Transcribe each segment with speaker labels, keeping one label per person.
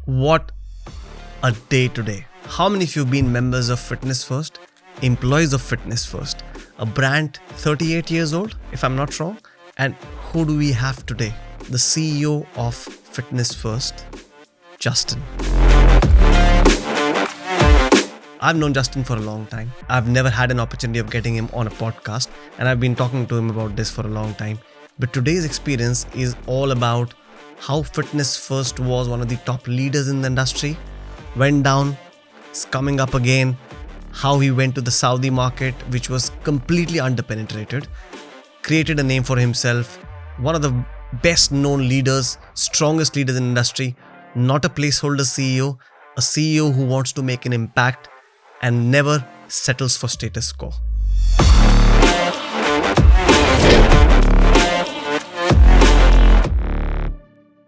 Speaker 1: What a day today. How many of you have been members of Fitness First, employees of Fitness First, a brand 38 years old, if I'm not wrong? And who do we have today? The CEO of Fitness First, Justin. I've known Justin for a long time. I've never had an opportunity of getting him on a podcast, and I've been talking to him about this for a long time. But today's experience is all about how Fitness First was one of the top leaders in the industry, went down, is coming up again, how he went to the Saudi market, which was completely underpenetrated, created a name for himself, one of the best known leaders, strongest leaders in the industry, not a placeholder CEO, a CEO who wants to make an impact and never settles for status quo.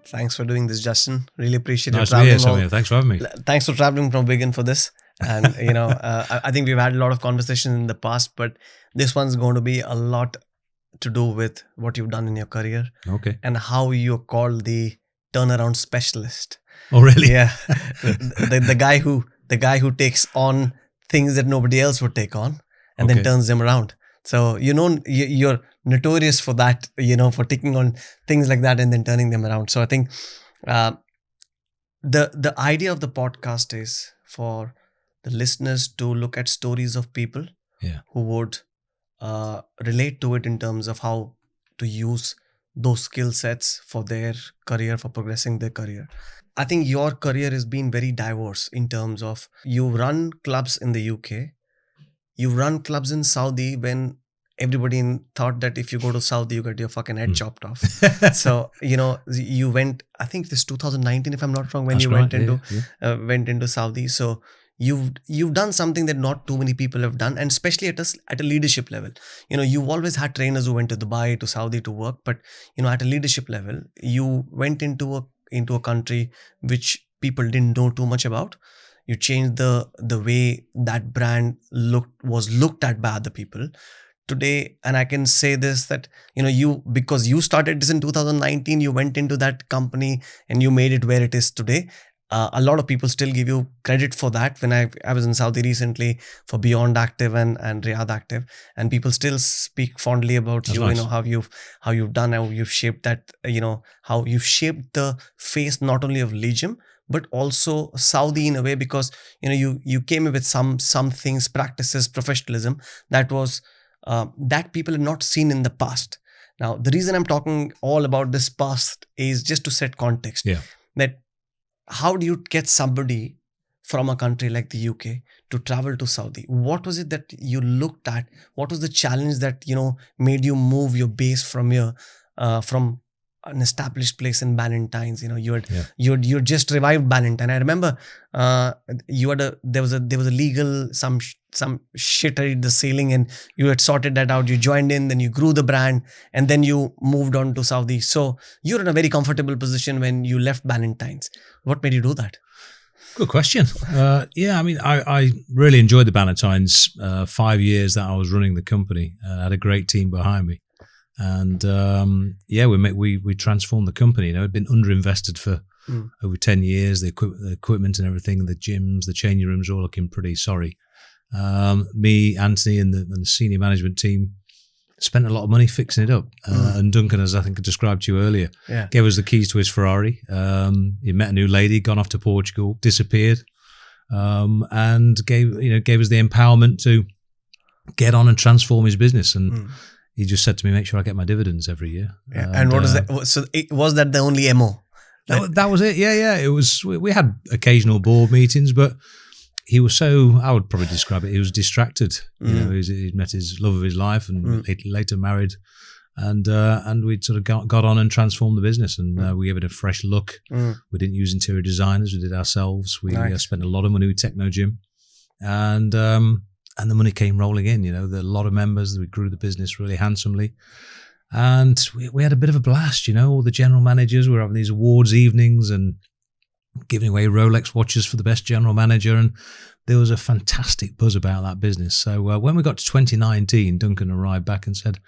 Speaker 1: Thanks for doing this, Justin. Really appreciate
Speaker 2: nice
Speaker 1: you traveling.
Speaker 2: Nice to be here, Samir. Thanks for having me.
Speaker 1: Thanks for traveling from Wigan for this. And, I think we've had a lot of conversations in the past, but this one's going to be a lot to do with what you've done in your career.
Speaker 2: Okay.
Speaker 1: And how you're called the turnaround specialist.
Speaker 2: Oh, really?
Speaker 1: Yeah. the guy who takes on things that nobody else would take on and then turns them around. So, you're notorious for that, for taking on things like that and then turning them around. So I think the idea of the podcast is for the listeners to look at stories of people who would relate to it in terms of how to use those skill sets for their career, for progressing their career. I think your career has been very diverse in terms of you run clubs in the UK, you run clubs in Saudi when everybody thought that if you go to Saudi, you get your fucking head chopped off. So, you went, I think this 2019, if I'm not wrong, when
Speaker 2: That's
Speaker 1: you
Speaker 2: right,
Speaker 1: went into Saudi. So you've done something that not too many people have done, and especially at a leadership level. You've always had trainers who went to Dubai, to Saudi to work, but at a leadership level, you went into a country which people didn't know too much about. You changed the way that brand was looked at by other people. Today, and I can say this, that because you started this in 2019, you went into that company and you made it where it is today. A lot of people still give you credit for that. When I was in Saudi recently for Beyond Active and Riyadh Active, and people still speak fondly about
Speaker 2: That's
Speaker 1: you.
Speaker 2: nice.
Speaker 1: How you've done, how you've shaped that. How you've shaped the face not only of Legium but also Saudi in a way, because you came in with some things, practices, professionalism that was that people had not seen in the past. Now, the reason I'm talking all about this past is just to set context.
Speaker 2: Yeah.
Speaker 1: That how do you get somebody from a country like the UK to travel to Saudi? What was it that you looked at? What was the challenge that, made you move your base from here, from an established place in Ballantines? You had just revived Ballantine. I remember there was a legal some shit at the ceiling, and you had sorted that out. You joined in, then you grew the brand, and then you moved on to Saudi. So you're in a very comfortable position when you left Ballantines. What made you do that?
Speaker 2: Good question. I really enjoyed the Ballantines 5 years that I was running the company. I had a great team behind me. And we transformed the company. It'd been underinvested for over 10 years. The equipment and everything, the gyms, the changing rooms, all looking pretty sorry. Me, Anthony, and the senior management team spent a lot of money fixing it up. And Duncan, as I think I described to you earlier, gave us the keys to his Ferrari. He met a new lady, gone off to Portugal, disappeared, and gave us the empowerment to get on and transform his business. And he just said to me, make sure I get my dividends every year.
Speaker 1: Yeah. And what is that? So was that the only MO?
Speaker 2: That was it. Yeah. It was. We had occasional board meetings, but he was I would probably describe it, he was distracted. He'd met his love of his life and later married. And we'd sort of got on and transformed the business, and we gave it a fresh look. We didn't use interior designers, we did ourselves. We spent a lot of money with Techno Gym. And the money came rolling in, there were a lot of members. We grew the business really handsomely. And we had a bit of a blast, all the general managers were having these awards evenings and giving away Rolex watches for the best general manager. And there was a fantastic buzz about that business. So when we got to 2019, Duncan arrived back and said,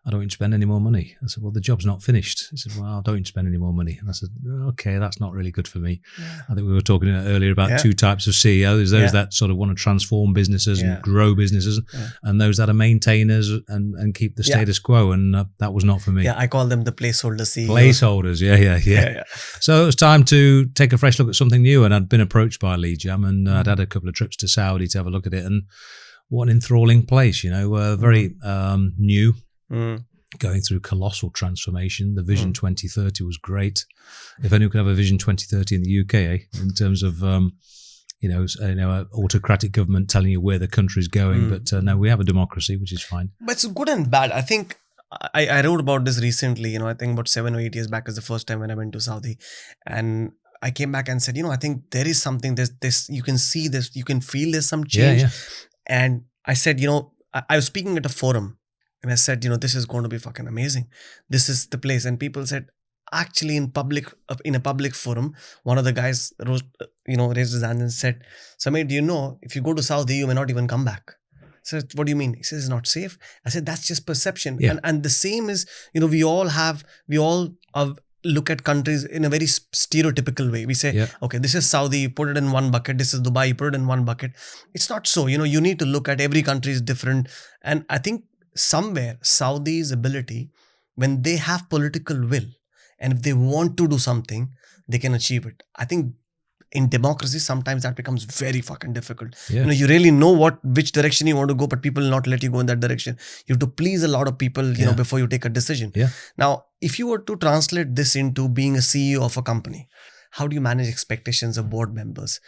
Speaker 2: I don't want you to spend any more money. I said, well, the job's not finished. He said, well, I don't want you to spend any more money. And I said, okay, that's not really good for me.
Speaker 1: Yeah.
Speaker 2: I think we were talking earlier about two types of CEOs. There's those that sort of want to transform businesses and grow businesses, and those that are maintainers and keep the status quo. And that was not for me.
Speaker 1: Yeah, I call them the placeholder CEOs.
Speaker 2: Placeholders, yeah. So it was time to take a fresh look at something new. And I'd been approached by Lead Jam, and I'd had a couple of trips to Saudi to have a look at it. And what an enthralling place, very new. Going through colossal transformation. The Vision 2030 was great. If anyone could have a Vision 2030 in the UK, in terms of autocratic government telling you where the country's going, but no, we have a democracy, which is fine.
Speaker 1: But it's good and bad. I think I wrote about this recently. I think about 7 or 8 years back is the first time when I went to Saudi, and I came back and said, I think there is something. There's this. You can see this. You can feel there's some change. And I said, I was speaking at a forum. And I said, this is going to be fucking amazing. This is the place. And people said, actually in a public forum, one of the guys raised his hand and said, Samir, do you know, if you go to Saudi, you may not even come back. I said, what do you mean? He says, it's not safe. I said, that's just perception.
Speaker 2: Yeah.
Speaker 1: And the same is, we all look at countries in a very stereotypical way. We say, okay, this is Saudi, you put it in one bucket. This is Dubai, you put it in one bucket. It's not so. You need to look at every country is different. And I think somewhere Saudi's ability, when they have political will and if they want to do something, they can achieve it. I think in democracy, sometimes that becomes very fucking difficult. You really know which direction you want to go, but people will not let you go in that direction. You have to please a lot of people, before you take a decision. Now, if you were to translate this into being a CEO of a company, how do you manage expectations of board members?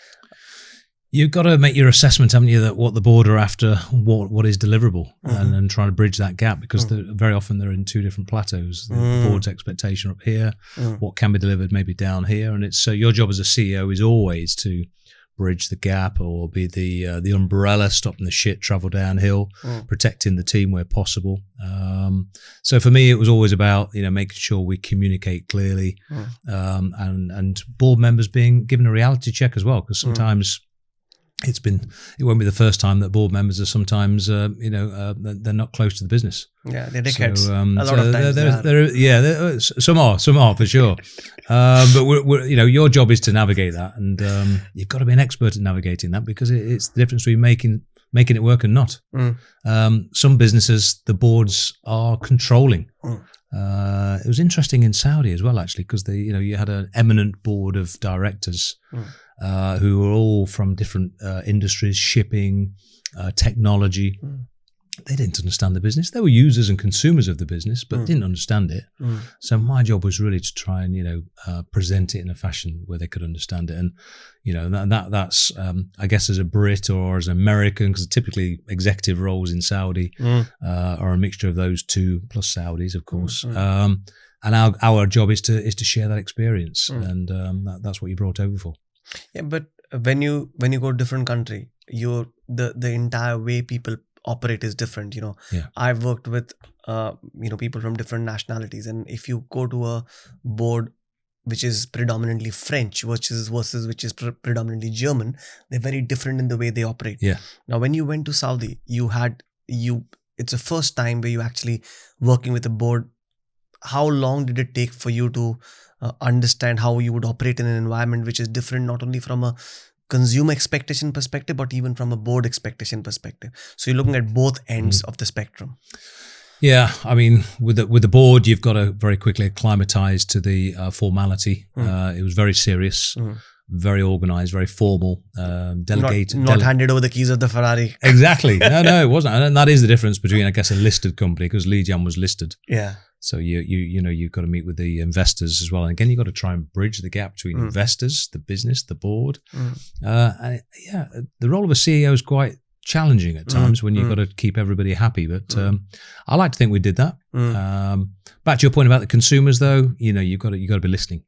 Speaker 2: You've got to make your assessment, haven't you, that what the board are after, what is deliverable, and try to bridge that gap, because very often they're in two different plateaus. The board's expectation up here, what can be delivered maybe down here, and it's your job as a CEO is always to bridge the gap or be the umbrella, stopping the shit travel downhill, protecting the team where possible. So for me, it was always about making sure we communicate clearly, and board members being given a reality check as well, because sometimes. It won't be the first time that board members are sometimes, they're not close to the business. Yeah,
Speaker 1: they're dickheads. A lot of times.
Speaker 2: Some are for sure. But your job is to navigate that, and you've got to be an expert at navigating that, because it's the difference between making it work and not. Some businesses, the boards are controlling. It was interesting in Saudi as well, actually, because you had an eminent board of directors. Who were all from different industries, shipping, technology. They didn't understand the business. They were users and consumers of the business, but didn't understand it. So my job was really to try and, present it in a fashion where they could understand it. And, that's, I guess, as a Brit or as an American, because typically executive roles in Saudi are a mixture of those two, plus Saudis, of course. And our job is to share that experience. And that's what you brought over for.
Speaker 1: Yeah, but when you go to different country, the entire way people operate is different. I've worked with people from different nationalities, and if you go to a board which is predominantly French versus which is predominantly German, they're very different in the way they operate. Now, when you went to Saudi, it's the first time where you actually working with a board. How long did it take for you to understand how you would operate in an environment which is different, not only from a consumer expectation perspective, but even from a board expectation perspective? So you're looking at both ends of the spectrum.
Speaker 2: Yeah, I mean, with the board, you've got to very quickly acclimatise to the formality. It was very serious, very organised, very formal, delegated.
Speaker 1: Not handed over the keys of the Ferrari.
Speaker 2: Exactly. No, it wasn't. And that is the difference between, I guess, a listed company, because Lead Jam was listed.
Speaker 1: Yeah.
Speaker 2: So you've got to meet with the investors as well. And again, you've got to try and bridge the gap between investors, the business, the board. The role of a CEO is quite challenging at times when you've got to keep everybody happy. But I like to think we did that. Back to your point about the consumers, though, you've got to be listening.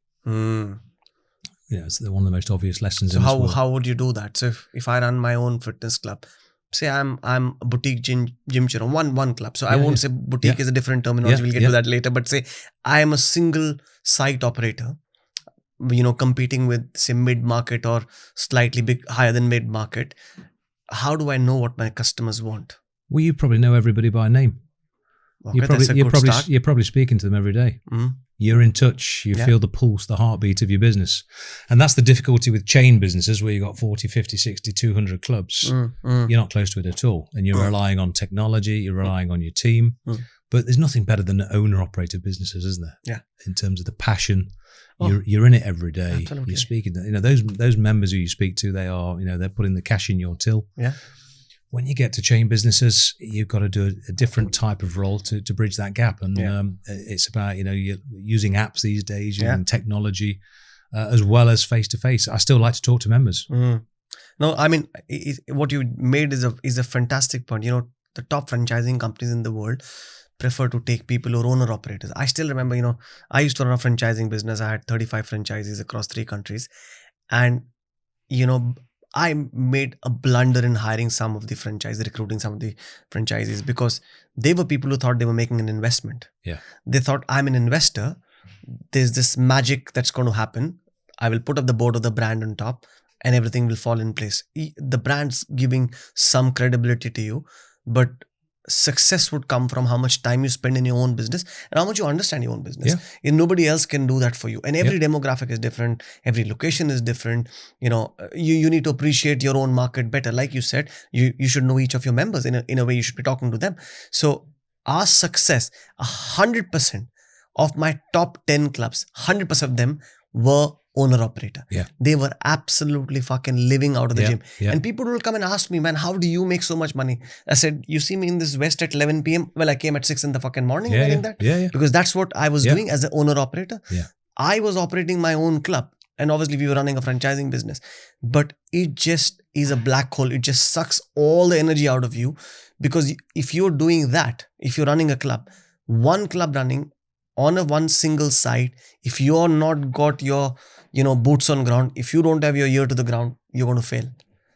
Speaker 2: It's one of the most obvious lessons.
Speaker 1: So how would you do that? So if I run my own fitness club, say I'm a boutique gym one club. So I won't say boutique is a different terminology. We'll get to that later. But say I am a single site operator. competing with say mid-market or slightly big higher than mid-market, how do I know what my customers want?
Speaker 2: Well, you probably know everybody by name.
Speaker 1: Okay, that's a good start.
Speaker 2: You're probably speaking to them every day.
Speaker 1: Mm.
Speaker 2: You're in touch. You feel the pulse, the heartbeat of your business. And that's the difficulty with chain businesses where you've got 40, 50, 60, 200 clubs. You're not close to it at all. And you're relying on technology. You're relying on your team. But there's nothing better than owner-operated businesses, isn't there?
Speaker 1: Yeah.
Speaker 2: In terms of the passion. You're in it every day.
Speaker 1: Absolutely.
Speaker 2: You're speaking to, those members who you speak to, they are, they're putting the cash in your till.
Speaker 1: Yeah.
Speaker 2: When you get to chain businesses, you've got to do a different type of role to bridge that gap. And it's about, you're using apps these days, using technology, as well as face-to-face. I still like to talk to members.
Speaker 1: No, I mean, what you made is a fantastic point. The top franchising companies in the world prefer to take people who are owner-operators. I still remember, I used to run a franchising business. I had 35 franchisees across 3 countries. And, I made a blunder in hiring some of the recruiting some of the franchisees, because they were people who thought they were making an investment.
Speaker 2: Yeah.
Speaker 1: They thought, I'm an investor. There's this magic that's going to happen. I will put up the board of the brand on top and everything will fall in place. The brand's giving some credibility to you, but success would come from how much time you spend in your own business and how much you understand your own business. And nobody else can do that for you. And every demographic is different. Every location is different. You need to appreciate your own market better. Like you said, you should know each of your members. In a way, you should be talking to them. So our success, 100% of my top 10 clubs, 100% of them were owner-operator.
Speaker 2: Yeah.
Speaker 1: They were absolutely fucking living out of the gym.
Speaker 2: Yeah.
Speaker 1: And people will come and ask me, man, how do you make so much money? I said, you see me in this West at 11 p.m. Well, I came at 6 in the fucking morning wearing that.
Speaker 2: Yeah.
Speaker 1: Because that's what I was doing as an owner-operator.
Speaker 2: Yeah.
Speaker 1: I was operating my own club. And obviously we were running a franchising business. But it just is a black hole. It just sucks all the energy out of you. Because if you're doing that, if you're running a club, one club running on one single site, if you're not got your boots on ground, if you don't have your ear to the ground, you're going to fail.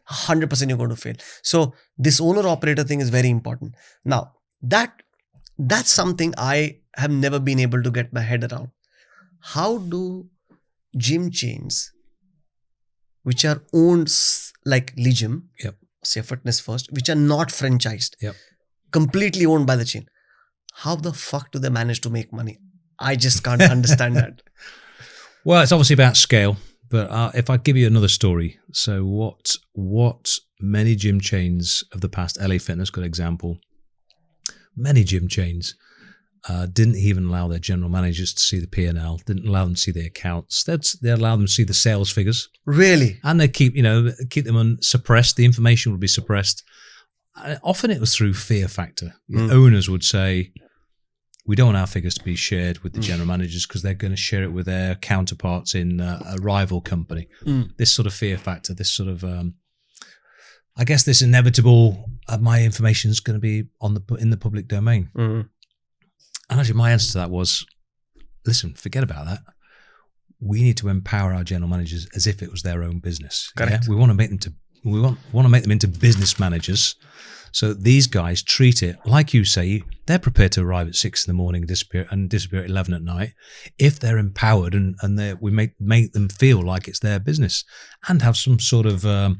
Speaker 1: 100% you're going to fail. So this owner operator thing is very important. Now that's something I have never been able to get my head around. How do gym chains, which are owned like Legim, say Fitness First, which are not franchised, completely owned by the chain, how the fuck do they manage to make money? I just can't understand that.
Speaker 2: Well, it's obviously about scale, but if I give you another story, so what many gym chains of the past, LA Fitness, good example, many gym chains didn't even allow their general managers to see the P&L, didn't allow them to see the accounts. They allowed them to see the sales figures.
Speaker 1: Really?
Speaker 2: And they keep them suppressed. The information would be suppressed. Often it was through fear factor. Owners would say, we don't want our figures to be shared with the general managers because they're going to share it with their counterparts in a rival company. This sort of fear factor, this sort of, I guess this inevitable, my information is going to be in the public domain. And actually my answer to that was, listen, forget about that. We need to empower our general managers as if it was their own business.
Speaker 1: Correct.
Speaker 2: We want to make them into business managers. So these guys treat it, like you say, they're prepared to arrive at 6 in the morning and disappear at 11 at night if they're empowered and we make them feel like it's their business and have some sort of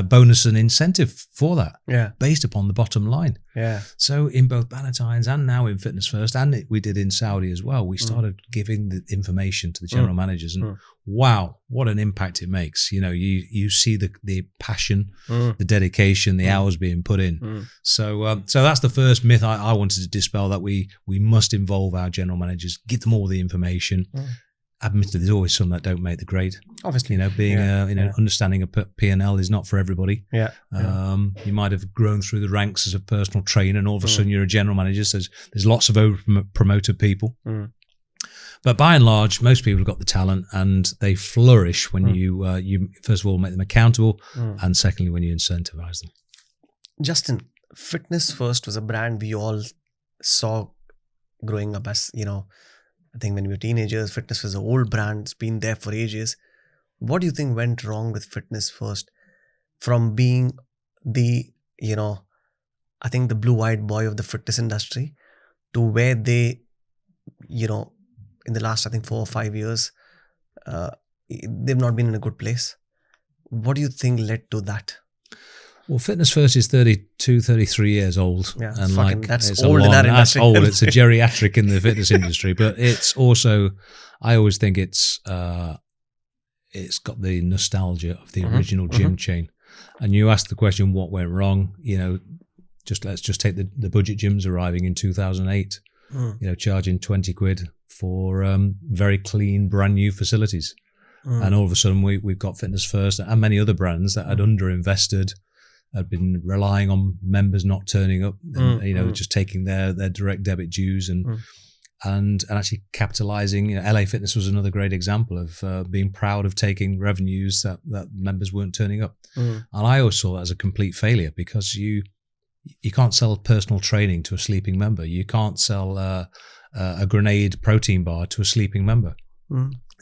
Speaker 2: bonus and incentive for that based upon the bottom line.
Speaker 1: Yeah.
Speaker 2: So in both Bannatynes and now in Fitness First, and we did in Saudi as well, we started giving the information to the general managers, and wow, what an impact it makes. You see the passion, the dedication, the hours being put in. So that's the first myth I wanted to dispel, that we must involve our general managers, give them all the information. Admittedly, there's always some that don't make the grade. Obviously, understanding a P&L is not for everybody. You might have grown through the ranks as a personal trainer, and all of a sudden you're a general manager. So there's lots of over-promoted people. But by and large, most people have got the talent, and they flourish when you first of all make them accountable, and secondly when you incentivize them.
Speaker 1: Justin, Fitness First was a brand we all saw growing up as, I think when we were teenagers, Fitness was an old brand. It's been there for ages. What do you think went wrong with Fitness First from being the, I think the blue-eyed boy of the fitness industry to where they, in the last, I think 4 or 5 years, they've not been in a good place. What do you think led to that?
Speaker 2: Well, Fitness First is 32, 33 years old.
Speaker 1: Yeah,
Speaker 2: and
Speaker 1: that's
Speaker 2: it's
Speaker 1: old in our
Speaker 2: that's
Speaker 1: industry.
Speaker 2: old. It's a geriatric in the fitness industry, but it's also, I always think it's got the nostalgia of the original gym chain. And you asked the question, what went wrong? Let's just take the budget gyms arriving in 2008, charging 20 quid for very clean, brand new facilities. And all of a sudden we've got Fitness First and many other brands that had underinvested, had been relying on members not turning up, and, just taking their direct debit dues and actually capitalizing. LA Fitness was another great example of being proud of taking revenues that members weren't turning up. And I always saw that as a complete failure, because you can't sell personal training to a sleeping member. You can't sell a Grenade protein bar to a sleeping member.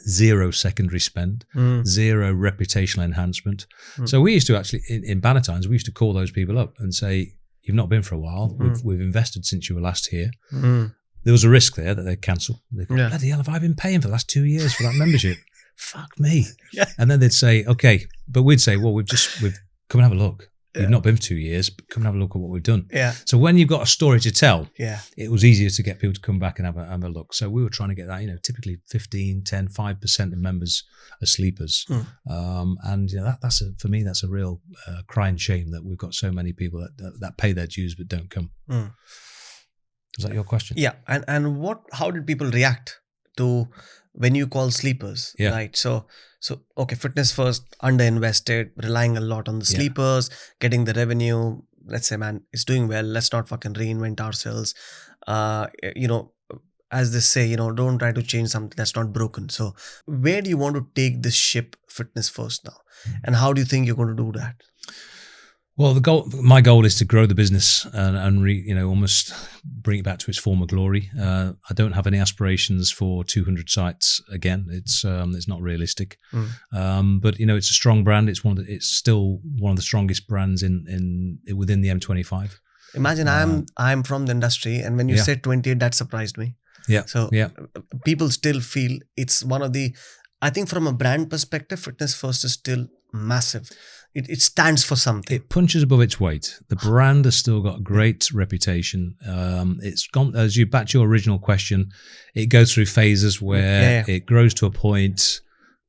Speaker 2: Zero secondary spend, zero reputational enhancement. So we used to actually, in Bannatynes, we used to call those people up and say, you've not been for a while. We've invested since you were last here. There was a risk there that they'd cancel. They'd go, bloody hell, have I been paying for the last 2 years for that membership? Fuck me. Yeah. And then they'd say, okay, but we'd say, well, we've come and have a look. You've not been for 2 years, but come and have a look at what we've done. Yeah. So when you've got a story to tell, it was easier to get people to come back and have a look. So we were trying to get that, typically 15, 10, 5% of members are sleepers. And that's for me, that's a real crying shame that we've got so many people that pay their dues but don't come. Is that your question?
Speaker 1: Yeah. And how did people react to when you call sleepers?
Speaker 2: Yeah.
Speaker 1: Right. So okay, Fitness First underinvested, relying a lot on the sleepers, getting the revenue. Let's say, man, it's doing well. Let's not fucking reinvent ourselves. As they say, don't try to change something that's not broken. So where do you want to take this ship, Fitness First, now? And how do you think you're going to do that?
Speaker 2: Well, my goal is to grow the business and almost bring it back to its former glory. I don't have any aspirations for 200 sites again. It's not realistic. But it's a strong brand. It's still one of the strongest brands within the M25.
Speaker 1: Imagine I'm from the industry, and when you said 28, that surprised me.
Speaker 2: Yeah.
Speaker 1: So people still feel it's one of the. I think from a brand perspective, Fitness First is still massive. It stands for something.
Speaker 2: It punches above its weight. The brand has still got a great reputation. It's gone, back to your original question, it goes through phases where it grows to a point,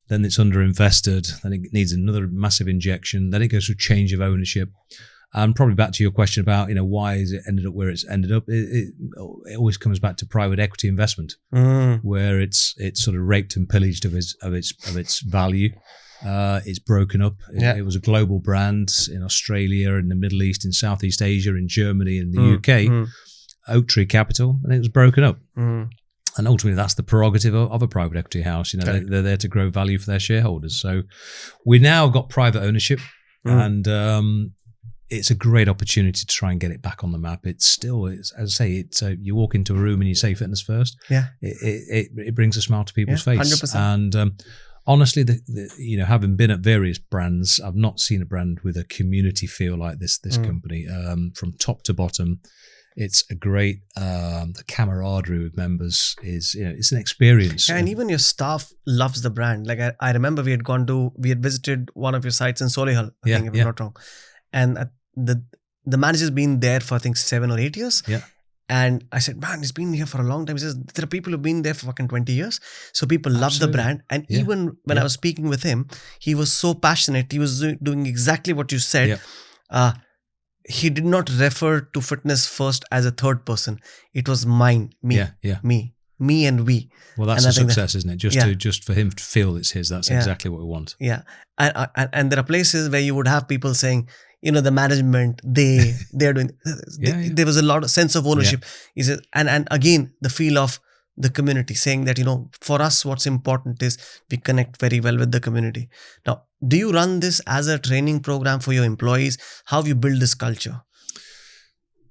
Speaker 2: then it's underinvested, then it needs another massive injection, then it goes through change of ownership. And probably back to your question about, why has it ended up where it's ended up? It always comes back to private equity investment, where it's sort of raped and pillaged of its value. It's broken up. It was a global brand in Australia, in the Middle East, in Southeast Asia, in Germany, in the UK, Oak Tree Capital, and it was broken up. And ultimately, that's the prerogative of a private equity house. They're there to grow value for their shareholders. So we now got private ownership, and it's a great opportunity to try and get it back on the map. As I say, you walk into a room and you say Fitness First. Yeah, it brings a smile to people's face. 100%. And honestly, having been at various brands, I've not seen a brand with a community feel like this company. From top to bottom, it's a great the camaraderie with members is it's an experience.
Speaker 1: And even your staff loves the brand. Like I remember we had visited one of your sites in Solihull, I think, if I'm not wrong. And the manager's been there for I think 7 or 8 years. Yeah. And I said, man, he's been here for a long time. He says, there are people who've been there for fucking 20 years. So people love the brand. And even when I was speaking with him, he was so passionate. He was doing exactly what you said. Yeah. He did not refer to Fitness First as a third person. It was mine, me, me and we.
Speaker 2: Well, that's a success, isn't it? Just for him to feel it's his, that's exactly what we want.
Speaker 1: Yeah. And there are places where you would have people saying, the management, they're doing, there was a lot of sense of ownership. He says, and again, the feel of the community, saying that, for us, what's important is we connect very well with the community. Now, do you run this as a training program for your employees? How have you built this culture?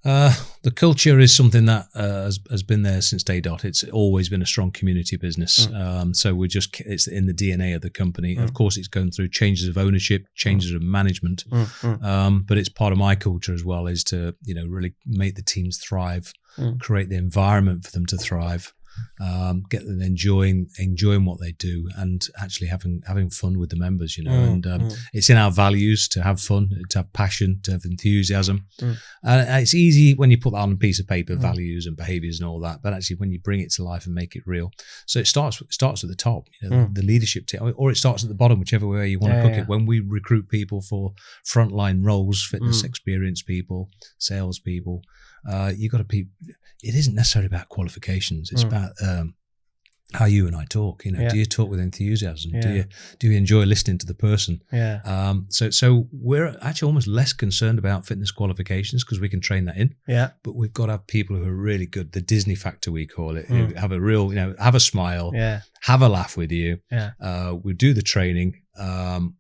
Speaker 2: The culture is something that has been there since day dot. It's always been a strong community business. So it's in the DNA of the company. Of course, it's going through changes of ownership, changes of management. But it's part of my culture as well, is to, really make the teams thrive, create the environment for them to thrive. get them enjoying what they do, and actually having fun with the members. And it's in our values to have fun, to have passion, to have enthusiasm. And it's easy when you put that on a piece of paper, values and behaviours and all that. But actually, when you bring it to life and make it real, so it starts at the top, the leadership team, or it starts at the bottom, whichever way you want to cook it. When we recruit people for frontline roles, fitness experienced people, sales people, you got to be. It isn't necessarily about qualifications. It's about how you and I talk. Do you talk with enthusiasm? Do you enjoy listening to the person? So we're actually almost less concerned about fitness qualifications because we can train that in. But we've got to have people who are really good. The Disney factor, we call it. Who have a real, have a smile, have a laugh with you. We do the training.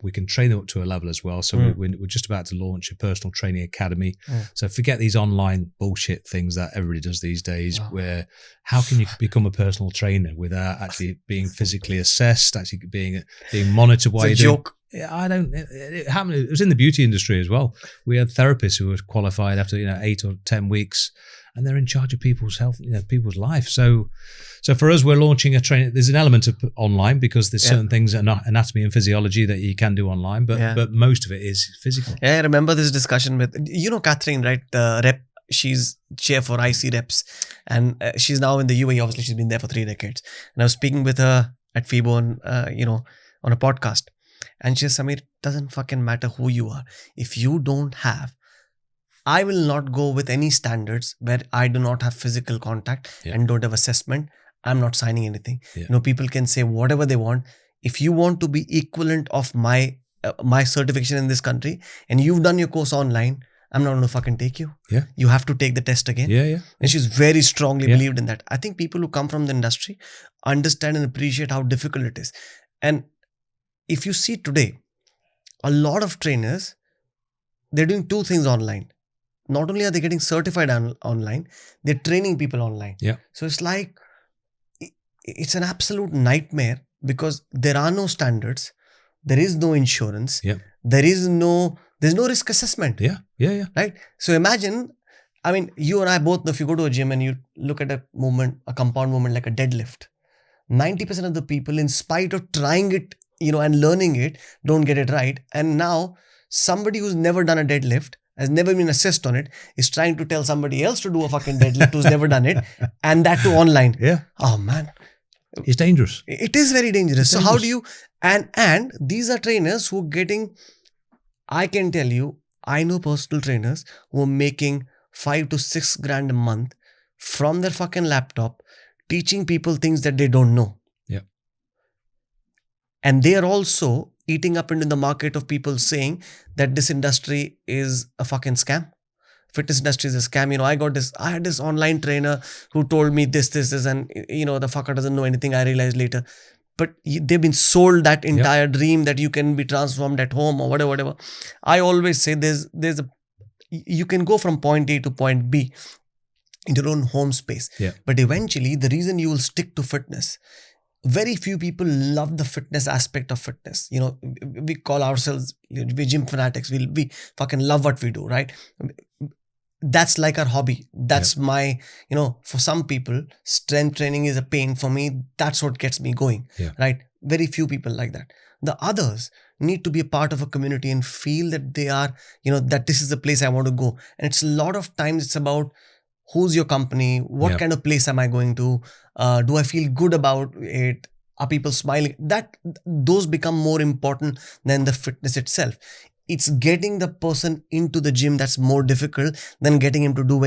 Speaker 2: We can train them up to a level as well. So we're just about to launch a personal training academy. So forget these online bullshit things that everybody does these days, where how can you become a personal trainer without actually being physically assessed, actually being monitored while you're doing
Speaker 1: joke.
Speaker 2: I don't. It happened. It was in the beauty industry as well. We had therapists who were qualified after 8 or 10 weeks, and they're in charge of people's health, people's life. So for us, we're launching a training. There's an element of online because there's certain things, anatomy and physiology, that you can do online, but most of it is physical.
Speaker 1: I remember this discussion with Catherine, right? The rep. She's chair for IC reps, and she's now in the UAE. Obviously, she's been there for 3 decades. And I was speaking with her at FIBO on a podcast. And she says, Samir, it doesn't fucking matter who you are. If you don't have, I will not go with any standards where I do not have physical contact and don't have assessment. I'm not signing anything. People can say whatever they want. If you want to be equivalent of my certification in this country and you've done your course online, I'm not going to fucking take you. You have to take the test again. And she's very strongly believed in that. I think people who come from the industry understand and appreciate how difficult it is. And if you see today, a lot of trainers, they're doing 2 things online. Not only are they getting certified online, they're training people online. So it's like, it's an absolute nightmare because there are no standards. There is no insurance. There's no risk assessment. Right? So imagine, you and I both, if you go to a gym and you look at a compound movement like a deadlift, 90% of the people, in spite of trying it, and learning it, don't get it right. And now somebody who's never done a deadlift, has never been assessed on it, is trying to tell somebody else to do a fucking deadlift who's never done it, and that too online. Oh man.
Speaker 2: It's dangerous.
Speaker 1: It is very dangerous. So how do you, and these are trainers who are getting, I can tell you, I know personal trainers who are making 5 to 6 grand a month from their fucking laptop, teaching people things that they don't know. And they are also eating up into the market of people saying that this industry is a fucking scam. Fitness industry is a scam. I had this online trainer who told me this, and the fucker doesn't know anything. I realized later. But they've been sold that entire dream that you can be transformed at home or whatever. I always say you can go from point A to point B in your own home space. But eventually, the reason you will stick to fitness, very few people love the fitness aspect of fitness. We call ourselves, we're gym fanatics. We fucking love what we do, right? That's like our hobby. That's my, for some people, strength training is a pain. For me, that's what gets me going, right? Very few people like that. The others need to be a part of a community and feel that they are, that this is the place I want to go. And it's a lot of times it's about, who's your company? What kind of place am I going to? Do I feel good about it? Are people smiling? Those become more important than the fitness itself. It's getting the person into the gym that's more difficult than getting him to do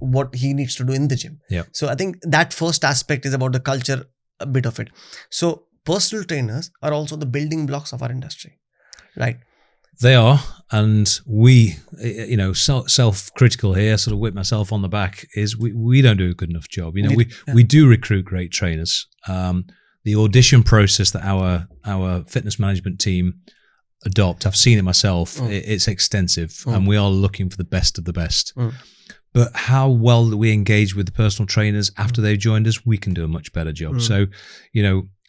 Speaker 1: what he needs to do in the gym. So I think that first aspect is about the culture, a bit of it. So personal trainers are also the building blocks of our industry, right?
Speaker 2: They are, and we, self-critical here, sort of whip myself on the back, is we don't do a good enough job. We do recruit great trainers. The audition process that our fitness management team adopt, I've seen it myself, it's extensive, and we are looking for the best of the best. But how well that we engage with the personal trainers after they've joined us, we can do a much better job. So,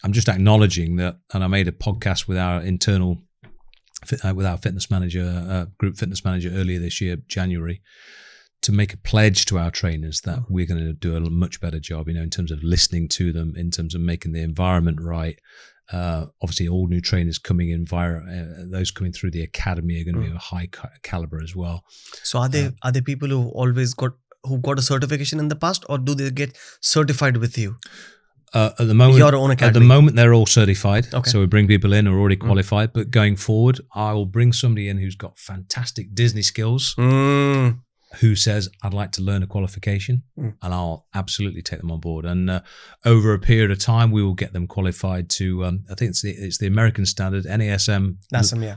Speaker 2: I'm just acknowledging that, and I made a podcast with our internal with our fitness manager, group fitness manager earlier this year, January, to make a pledge to our trainers that we're going to do a much better job, in terms of listening to them, in terms of making the environment right. Obviously, all new trainers coming in via those coming through the academy are going to be of a high caliber as well.
Speaker 1: So are they people who got a certification in the past, or do they get certified with you?
Speaker 2: At the moment,
Speaker 1: Your own academy.
Speaker 2: At the moment, they're all certified.
Speaker 1: Okay.
Speaker 2: So we bring people in who are already qualified. But going forward, I will bring somebody in who's got fantastic Disney skills, who says, I'd like to learn a qualification, and I'll absolutely take them on board. And over a period of time, we will get them qualified to, I think it's the American standard, NASM,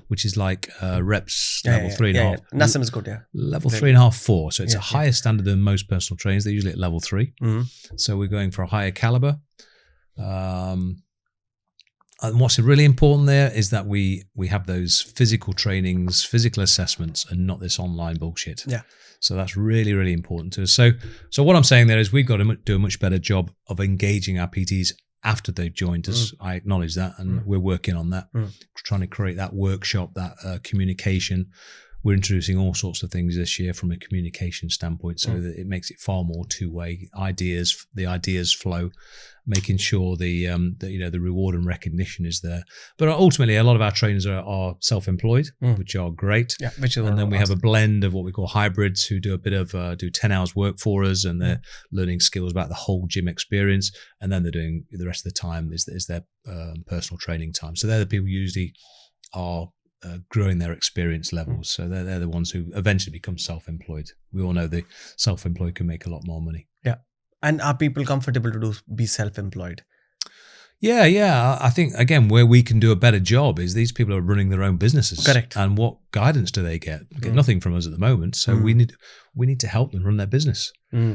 Speaker 2: which is like reps level 3.5.
Speaker 1: NASM is good, yeah.
Speaker 2: Level 3.5, 4. So it's a higher standard than most personal trainers. They're usually at level 3. So we're going for a higher caliber. And what's really important there is that we have those physical trainings, physical assessments, and not this online bullshit.
Speaker 1: Yeah.
Speaker 2: So that's really, really important to us. So what I'm saying there is we've got to do a much better job of engaging our PTs after they've joined us. I acknowledge that, and we're working on that. Trying to create that workshop, that communication. We're introducing all sorts of things this year from a communication standpoint, so that it makes it far more two-way. The ideas flow, making sure the reward and recognition is there. But ultimately, a lot of our trainers are self-employed, which are great. Yeah, and then we have a blend of what we call hybrids, who do a bit of do 10 hours work for us, and they're learning skills about the whole gym experience. And then they're doing the rest of the time is their personal training time. So they're the people who usually are growing their experience levels. So they're the ones who eventually become self-employed. We all know the self-employed can make a lot more money.
Speaker 1: Yeah. And are people comfortable to be self-employed?
Speaker 2: Yeah. I think, again, where we can do a better job is these people are running their own businesses.
Speaker 1: Correct.
Speaker 2: And what guidance do they get? They get nothing from us at the moment. So we need to help them run their business.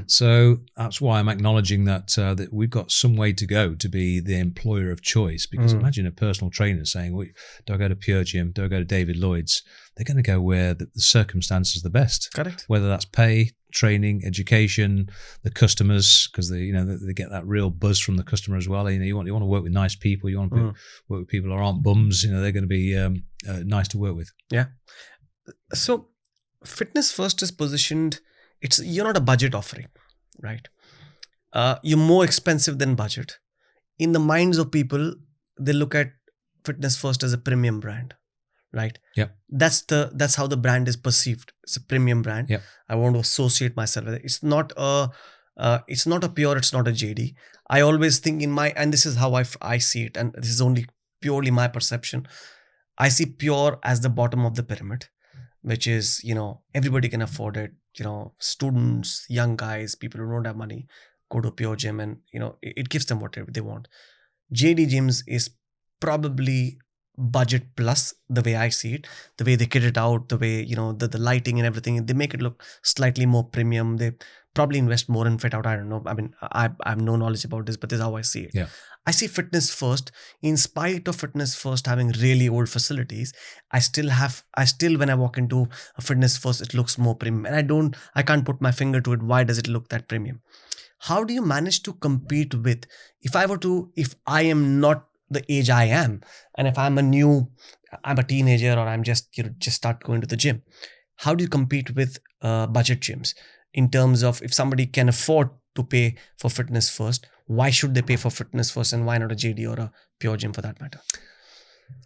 Speaker 2: So that's why I'm acknowledging that we've got some way to go to be the employer of choice. Because imagine a personal trainer saying, well, do I go to Pure Gym? Do I go to David Lloyd's? They're going to go where the circumstances are the best.
Speaker 1: Correct.
Speaker 2: Whether that's pay, training, education, the customers, because they get that real buzz from the customer as well. You want to work with nice people. You want to work with people who aren't bums. They're going to be nice to work with.
Speaker 1: Yeah. So Fitness First is positioned. You're not a budget offering, right? You're more expensive than budget. In the minds of people, they look at Fitness First as a premium brand, right?
Speaker 2: Yeah.
Speaker 1: That's how the brand is perceived. It's a premium brand.
Speaker 2: Yeah.
Speaker 1: I want to associate myself with it. It's not a Pure. It's not a JD. I always think and this is how I see it, and this is only purely my perception. I see Pure as the bottom of the pyramid, which is, everybody can afford it. Students, young guys, people who don't have money, go to Pure Gym, and, it gives them whatever they want. JD Gyms is probably budget plus, the way I see it, the way they kit it out, the way, the lighting and everything, they make it look slightly more premium. They probably invest more in fit out. I don't know. I mean, I have no knowledge about this, but this is how I see it.
Speaker 2: Yeah.
Speaker 1: I see Fitness First, in spite of Fitness First having really old facilities, I still when I walk into a Fitness First, it looks more premium. And I can't put my finger to it. Why does it look that premium? How do you manage to compete with, if I am not the age I am, and if I'm a teenager, or I'm just start going to the gym, how do you compete with budget gyms in terms of, if somebody can afford to pay for Fitness First, why should they pay for Fitness First, and why not a JD or a Pure Gym for that matter?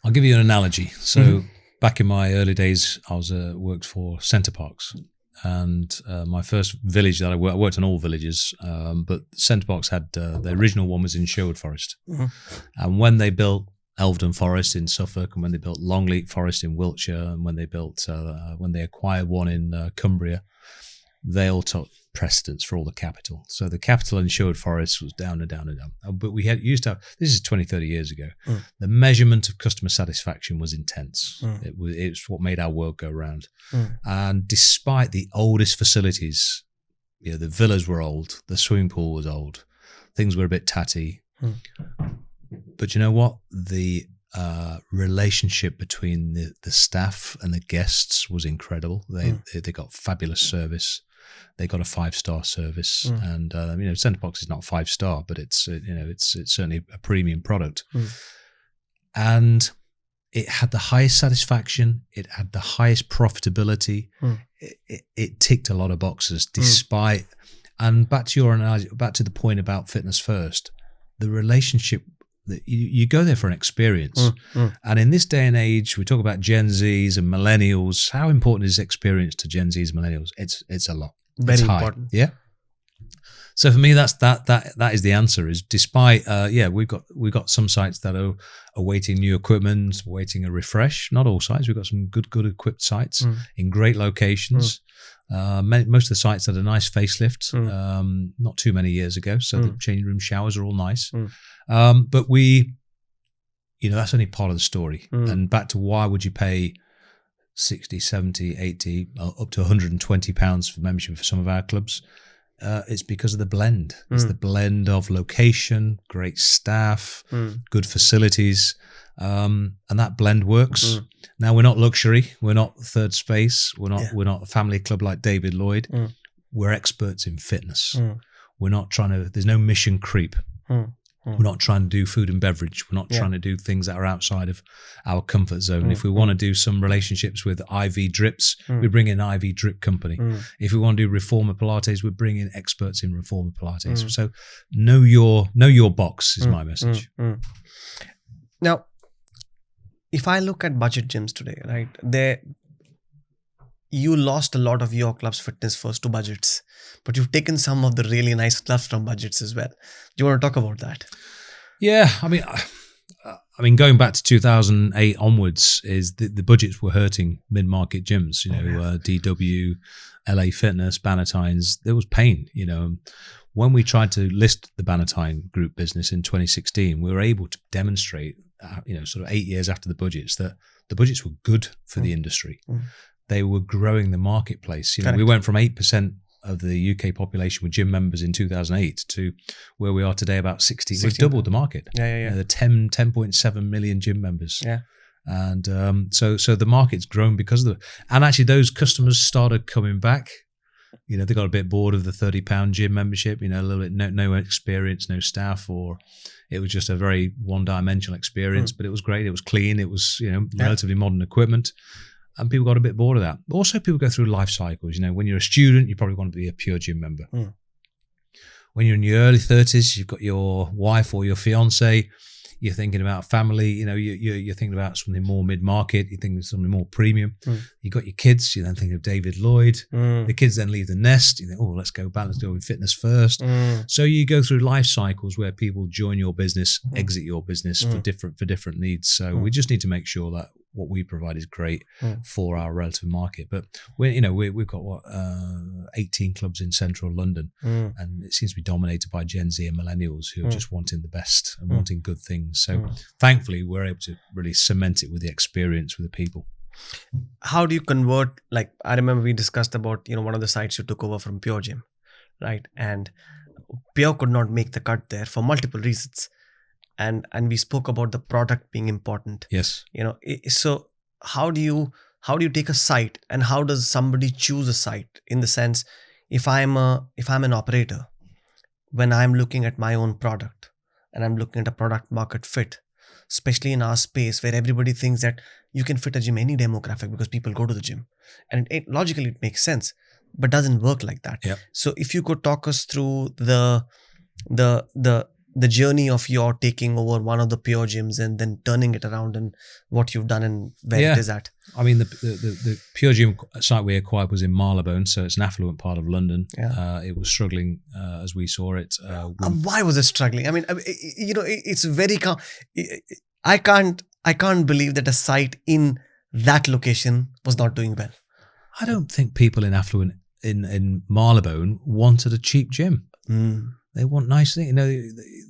Speaker 2: I'll give you an analogy. So back in my early days, I worked for Center Parks, and my first village that I worked on all villages, but Center Parks had the original one was in Sherwood Forest, and when they built Elvedon Forest in Suffolk, and when they built Longleat Forest in Wiltshire, and when they acquired one in Cumbria, they all took precedence for all the capital. So the capital in Sherwood Forest was down and down and down. But we used to have, this is 20, 30 years ago, the measurement of customer satisfaction was intense. It's what made our world go round. And despite the oldest facilities, the villas were old, the swimming pool was old, things were a bit tatty. But you know what? The relationship between the staff and the guests was incredible. They got fabulous service. They got a 5-star service, and Center Box is not 5-star, but it's certainly a premium product. And it had the highest satisfaction. It had the highest profitability. It ticked a lot of boxes despite, and back to your analogy, back to the point about fitness first, the relationship that you go there for an experience. And in this day and age, we talk about Gen Zs and millennials. How important is experience to Gen Zs and millennials? It's a lot.
Speaker 1: Very
Speaker 2: it's high.
Speaker 1: important.
Speaker 2: Yeah. So for me, that is the answer. Is despite we've got some sites that are awaiting new equipment, waiting a refresh. Not all sites. We've got some good equipped sites in great locations. Most of the sites had a nice facelift not too many years ago, so the changing room showers are all nice. But that's only part of the story. And back to why would you pay 60, 70, 80, up to £120 for membership for some of our clubs? It's because of the blend. It's the blend of location, great staff, good facilities, and that blend works. Now, we're not luxury. We're not third space. We're not a family club like David Lloyd. We're experts in fitness. We're not trying to. There's no mission creep. We're not trying to do food and beverage. We're not trying to do things that are outside of our comfort zone. If we want to do some relationships with IV drips, we bring in an IV drip company. If we want to do reformer Pilates, we bring in experts in reformer Pilates. So know your box is my message.
Speaker 1: Now, if I look at budget gyms today, right, you lost a lot of your club's fitness first to budgets, but you've taken some of the really nice clubs from budgets as well. Do you want to talk about that?
Speaker 2: Yeah, I mean, going back to 2008 onwards, is the budgets were hurting mid-market gyms. DW, LA Fitness, Bannatynes. There was pain. When we tried to list the Bannatyne Group business in 2016, we were able to demonstrate, sort of 8 years after the budgets, that the budgets were good for the industry. They were growing the marketplace. We went from 8% of the UK population with gym members in 2008 to where we are today, about 60. We've doubled the market. The 10.7 million gym members. And so the market's grown because of and actually those customers started coming back. They got a bit bored of the £30 gym membership, a little bit no experience, no staff, or it was just a very one-dimensional experience, but it was great. It was clean. It was, relatively modern equipment. And people got a bit bored of that. Also, people go through life cycles. When you're a student, you probably want to be a pure gym member. When you're in your early 30s, you've got your wife or your fiance, you're thinking about family, you're thinking about something more mid-market, you're thinking something more premium. You've got your kids, you then think of David Lloyd. The kids then leave the nest, you think, let's go with fitness first. So you go through life cycles where people join your business, exit your business for different needs. So we just need to make sure that what we provide is great for our relative market. But we've got 18 clubs in central London, and it seems to be dominated by Gen Z and millennials who are just wanting the best and wanting good things. So thankfully, we're able to really cement it with the experience with the people.
Speaker 1: How do you convert? Like, I remember we discussed about one of the sites you took over from Pure Gym, right? And Pure could not make the cut there for multiple reasons. And we spoke about the product being important.
Speaker 2: Yes.
Speaker 1: So how do you take a site, and how does somebody choose a site? In the sense, if I'm an operator, when I'm looking at my own product and I'm looking at a product market fit, especially in our space where everybody thinks that you can fit a gym any demographic because people go to the gym, and logically it makes sense, but doesn't work like that.
Speaker 2: Yep.
Speaker 1: So if you could talk us through the journey of your taking over one of the Pure gyms and then turning it around, and what you've done and where it is at.
Speaker 2: I mean, the Pure Gym site we acquired was in Marylebone, so it's an affluent part of London. It was struggling as we saw it.
Speaker 1: Why was it struggling? I mean, it's very. I can't believe that a site in that location was not doing well.
Speaker 2: I don't think people in affluent in Marylebone wanted a cheap gym. They want nice things.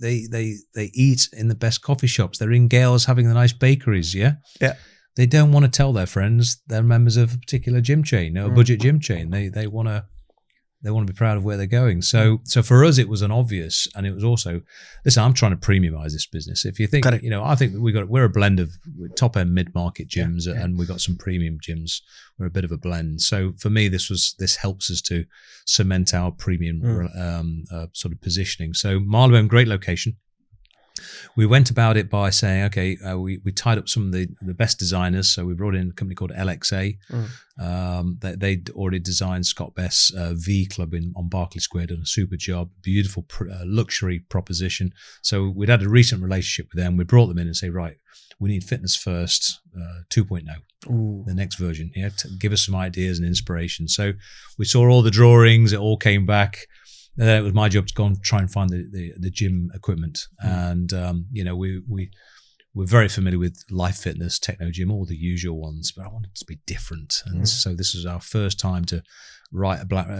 Speaker 2: They eat in the best coffee shops. They're in Gales having the nice bakeries. Yeah. They don't want to tell their friends they're members of a particular gym chain, a budget gym chain. They want to be proud of where they're going. So for us, it was an obvious, and it was also, listen, I'm trying to premiumize this business. If you think, I think we're a blend of top end mid market gyms, and we got some premium gyms. We're a bit of a blend. So for me, this helps us to cement our premium sort of positioning. So Marylebone, great location. We went about it by saying, okay, we tied up some of the best designers. So we brought in a company called LXA. They'd already designed Scott Best's V Club on Berkeley Square, done a super job, beautiful luxury proposition. So we'd had a recent relationship with them. We brought them in and say, right, we need Fitness First 2.0, the next version. Yeah, to give us some ideas and inspiration. So we saw all the drawings. It all came back. Then it was my job to go and try and find the gym equipment. And, we're very familiar with Life Fitness, Techno Gym, all the usual ones, but I wanted it to be different. And so this was our first time to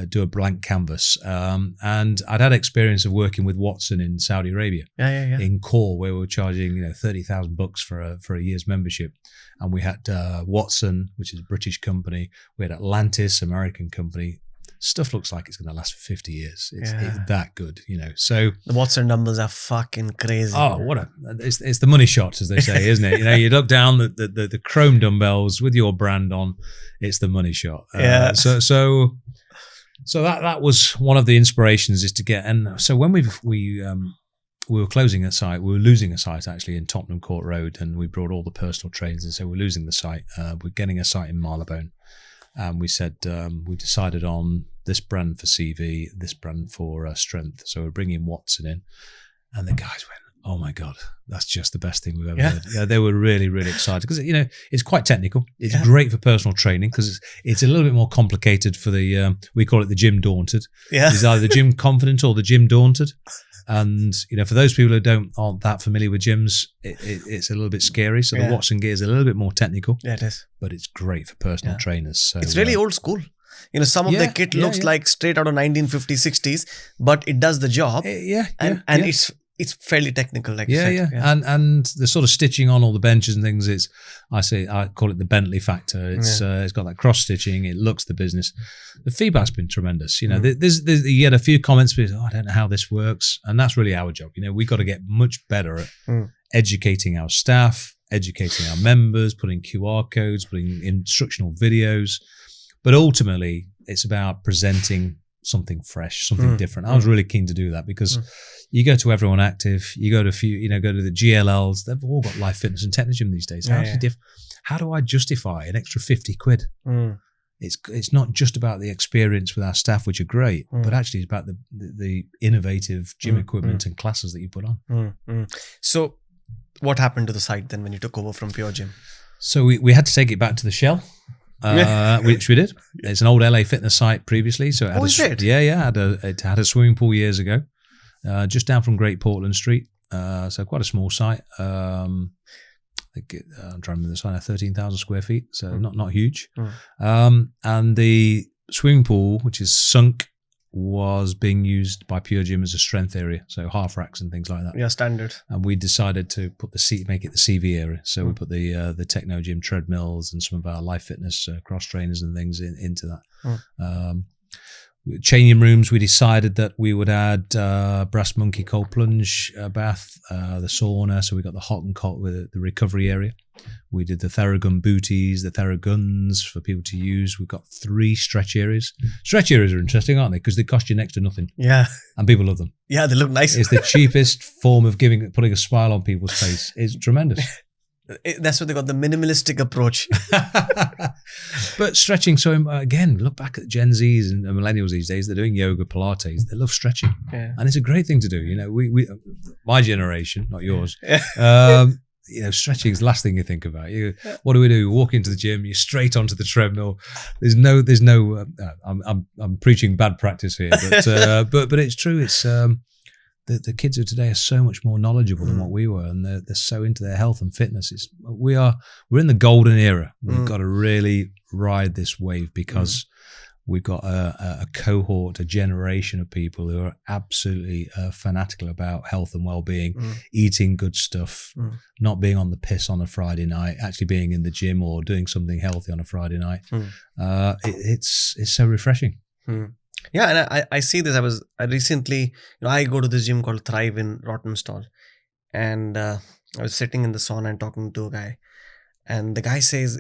Speaker 2: do a blank canvas. And I'd had experience of working with Watson in Saudi Arabia, in Core, where we were charging $30,000 for a year's membership. And we had Watson, which is a British company. We had Atlantis, American company. Stuff looks like it's going to last for 50 years. It's that good, So
Speaker 1: the Watson numbers are fucking crazy.
Speaker 2: Oh, it's the money shot, as they say, isn't it? You look down the chrome dumbbells with your brand on. It's the money shot. So that was one of the inspirations, is to get. And so when we were closing a site, we were losing a site actually in Tottenham Court Road, and we brought all the personal trainers, and so we're losing the site. We're getting a site in Marylebone. And we said, we decided on this brand for CV, this brand for strength. So we're bringing Watson in. And the guys went, oh my God, that's just the best thing we've ever heard. Yeah, they were really, really excited because, it's quite technical. It's great for personal training because it's a little bit more complicated for we call it the gym daunted. Yeah. It's either the gym confident or the gym daunted. And, for those people who aren't that familiar with gyms, it's a little bit scary. So the Watson gear is a little bit more technical.
Speaker 1: Yeah, it is.
Speaker 2: But it's great for personal trainers. So
Speaker 1: it's really old school. Some of the kit looks like straight out of 1950s, 60s, but it does the job. And it's fairly technical, like you said.
Speaker 2: And the sort of stitching on all the benches and things I call it the Bentley factor. It's got that cross stitching. It looks the business. The feedback's been tremendous. You get a few comments, but I don't know how this works, and that's really our job. We got to get much better at educating our staff, educating our members, putting QR codes, putting instructional videos. But ultimately, it's about presenting something fresh, something different. I was really keen to do that because you go to Everyone Active, you go to go to the GLLs, they've all got Life Fitness and Techno Gym these days. How do I justify an extra 50 quid? It's not just about the experience with our staff, which are great, but actually it's about the innovative gym equipment and classes that you put on.
Speaker 1: So what happened to the site then when you took over from Pure Gym?
Speaker 2: So we had to take it back to the shell. Which we did. It's an old LA Fitness site previously, so it had a swimming pool years ago, just down from Great Portland Street. So quite a small site. I'm trying to remember the site, 13,000 square feet, so not huge. And the swimming pool, which is sunk, was being used by Pure Gym as a strength area, so half racks and things like that.
Speaker 1: Yeah, standard.
Speaker 2: And we decided to make it the CV area. So we put the Techno Gym treadmills and some of our Life Fitness cross trainers and things into that. Changing rooms, we decided that we would add Brass Monkey cold plunge bath, the sauna. So we got the hot and cold with the recovery area. We did the Theragun booties, the Theraguns for people to use. We've got 3 stretch areas. Stretch areas are interesting, aren't they? Because they cost you next to nothing. Yeah. And people love them.
Speaker 1: Yeah, they look nice.
Speaker 2: It's the cheapest form of putting a smile on people's face. It's tremendous.
Speaker 1: That's what they got, the minimalistic approach.
Speaker 2: But stretching, so again, look back at Gen Zs and millennials these days. They're doing yoga, Pilates. They love stretching. And it's a great thing to do. We my generation, not yours, stretching is the last thing you think about. What do? You walk into the gym, you're straight onto the treadmill. There's no. I'm preaching bad practice here, but it's true. It's the kids of today are so much more knowledgeable than what we were, and they're so into their health and fitness. We're in the golden era. We've got to really ride this wave because we've got a cohort, a generation of people who are absolutely fanatical about health and well-being, eating good stuff, not being on the piss on a Friday night, actually being in the gym or doing something healthy on a Friday night. It's so refreshing.
Speaker 1: Yeah, and I see this. I recently, I go to this gym called Thrive in Rottenstall, and I was sitting in the sauna and talking to a guy, and the guy says,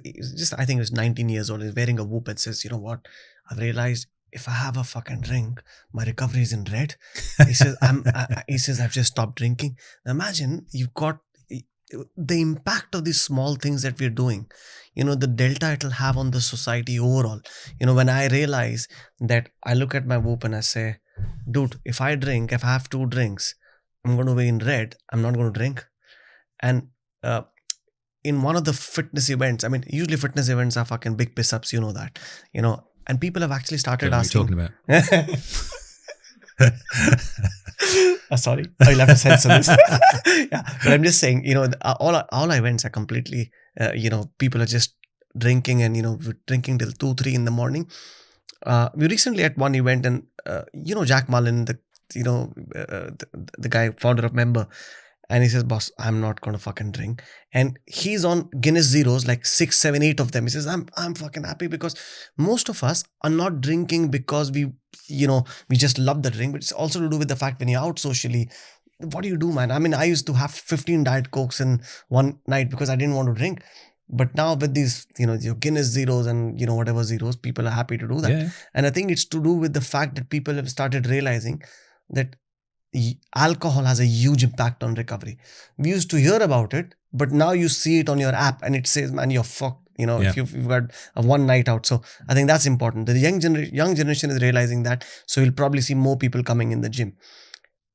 Speaker 1: I think he was 19 years old, he's wearing a whoop and says, you know what, I've realized if I have a fucking drink, my recovery is in red. He says, he says, I've just stopped drinking. Now imagine you've got the impact of these small things that we're doing, the delta it'll have on the society overall. When I realize that, I look at my whoop and I say, dude, if I have two drinks, I'm going to be in red, I'm not going to drink. And uh, in one of the fitness events, I mean, usually fitness events are fucking big piss ups, that, and people have actually started
Speaker 2: Don't know what you're
Speaker 1: asking.
Speaker 2: talking about.
Speaker 1: Sorry, I'll have to censor this. Yeah, but I'm just saying, all events are completely, people are just drinking, and we're drinking till 2-3 in the morning. We recently at one event, and Jack Mullen, the guy founder of Member, and he says, boss, I'm not gonna fucking drink. And he's on Guinness Zeros, like 6, 7, 8 of them. He says, I'm fucking happy, because most of us are not drinking because we just love the drink, but it's also to do with the fact, when you're out socially, what do you do, man? I mean, I used to have 15 Diet Cokes in one night because I didn't want to drink. But now with these, your Guinness Zeros and, whatever zeros, people are happy to do that.
Speaker 2: Yeah.
Speaker 1: And I think it's to do with the fact that people have started realizing that alcohol has a huge impact on recovery. We used to hear about it, but now you see it on your app and it says, man, you're fucked,
Speaker 2: Yeah.
Speaker 1: if you've got a one night out. So I think that's important. The young generation is realizing that. So you'll probably see more people coming in the gym.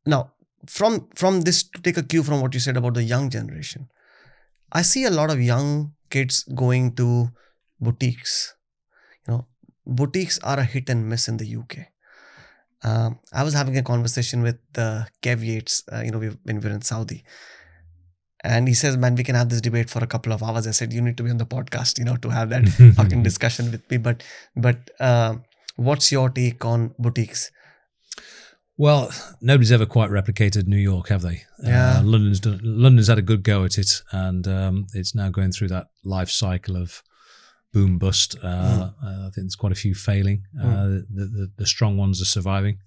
Speaker 1: Now, from this, to take a cue from what you said about the young generation, I see a lot of young kids going to boutiques. Boutiques are a hit and miss in the UK. I was having a conversation with Kev Yates, when we were in Saudi. And he says, man, we can have this debate for a couple of hours. I said, you need to be on the podcast, to have that fucking discussion with me. But what's your take on boutiques?
Speaker 2: Well, nobody's ever quite replicated New York, have they?
Speaker 1: Yeah.
Speaker 2: London's had a good go at it, and it's now going through that life cycle of boom bust. I think there's quite a few failing. The strong ones are surviving,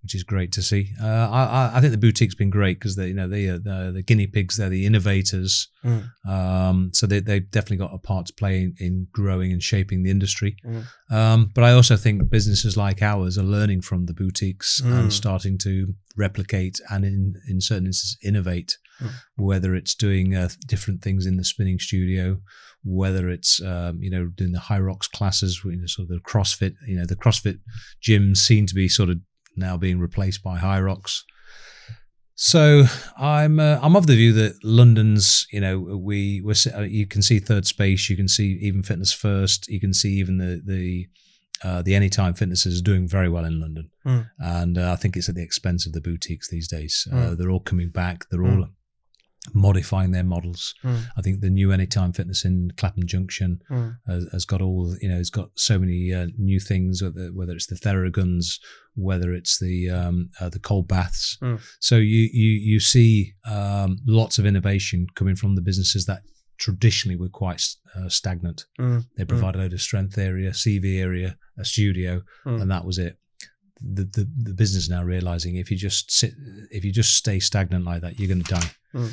Speaker 2: which is great to see. I think the boutique's been great because they're the guinea pigs. They're the innovators. So they've definitely got a part to play in growing and shaping the industry. But I also think businesses like ours are learning from the boutiques and starting to replicate and in certain instances innovate, whether it's doing different things in the spinning studio, whether it's doing the high rocks classes, sort of the CrossFit. The CrossFit gyms seem to be sort of now being replaced by high rocks. So I'm of the view that London's, you can see Third Space, you can see even Fitness First, you can see even the Anytime Fitnesses is doing very well in London, and I think it's at the expense of the boutiques these days. They're all coming back. They're all modifying their models. I think the new Anytime Fitness in Clapham Junction has got all, it's got so many new things, whether it's the Theraguns, whether it's the cold baths. So you see lots of innovation coming from the businesses that traditionally were quite stagnant. They provide a load of strength area, CV area, a studio, and that was it. The business now realizing if you just stay stagnant like that, you're going to die.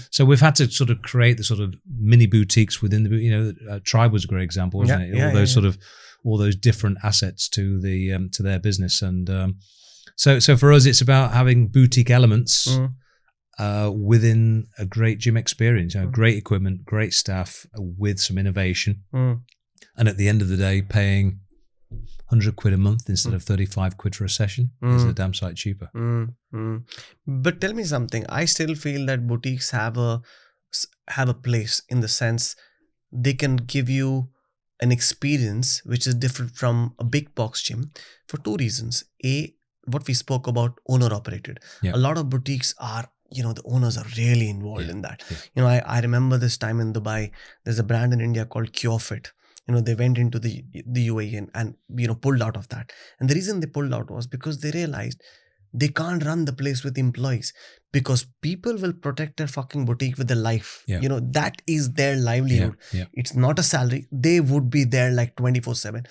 Speaker 2: So we've had to sort of create the sort of mini boutiques within the Tribe was a great example, wasn't it? All those different assets to their business, and so for us it's about having boutique elements within a great gym experience, great equipment, great staff with some innovation, and at the end of the day paying 100 quid a month instead of 35 quid for a session is a damn sight cheaper.
Speaker 1: But tell me something. I still feel that boutiques have a place, in the sense they can give you an experience which is different from a big box gym for two reasons. A, what we spoke about, owner operated. A lot of boutiques are, the owners are really involved in that. I remember this time in Dubai, there's a brand in India called CureFit. They went into the UAE and pulled out of that. And the reason they pulled out was because they realized they can't run the place with employees, because people will protect their fucking boutique with their life. That is their livelihood. It's not a salary. They would be there like 24/7.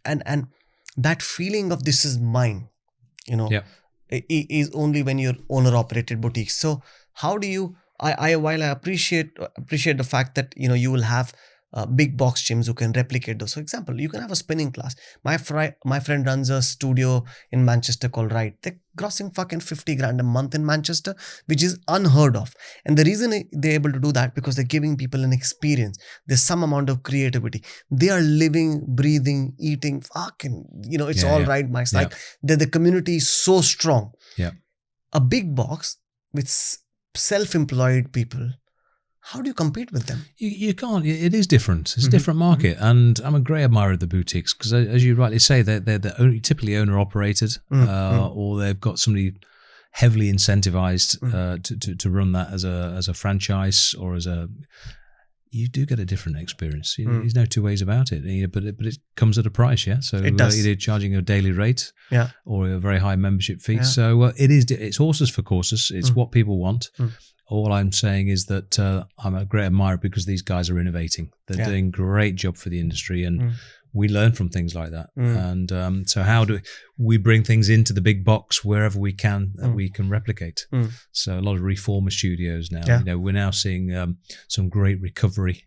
Speaker 1: And that feeling of this is mine, is only when you're owner operated boutique. So how do you, while I appreciate the fact that, you will have big box gyms who can replicate those. For example, you can have a spinning class. My friend runs a studio in Manchester called Right. They're grossing fucking 50 grand a month in Manchester, which is unheard of. And the reason they're able to do that, because they're giving people an experience. There's some amount of creativity. They are living, breathing, eating, fucking, it's all right, Mike's like the community is so strong.
Speaker 2: Yeah.
Speaker 1: A big box with self-employed people, how do you compete with them?
Speaker 2: You can't. It is different. It's a different market. And I'm a great admirer of the boutiques because, as you rightly say, they're typically owner-operated or they've got somebody heavily incentivized to run that as a franchise or as a... You do get a different experience. There's no two ways about it. But it comes at a price, yeah? So
Speaker 1: it does.
Speaker 2: Either charging a daily rate or a very high membership fee.
Speaker 1: Yeah.
Speaker 2: So it's horses for courses. It's what people want. All I'm saying is that I'm a great admirer because these guys are innovating. They're doing a great job for the industry, and we learn from things like that. And so how do we bring things into the big box wherever we can that we can replicate? So a lot of reformer studios now. We're now seeing some great recovery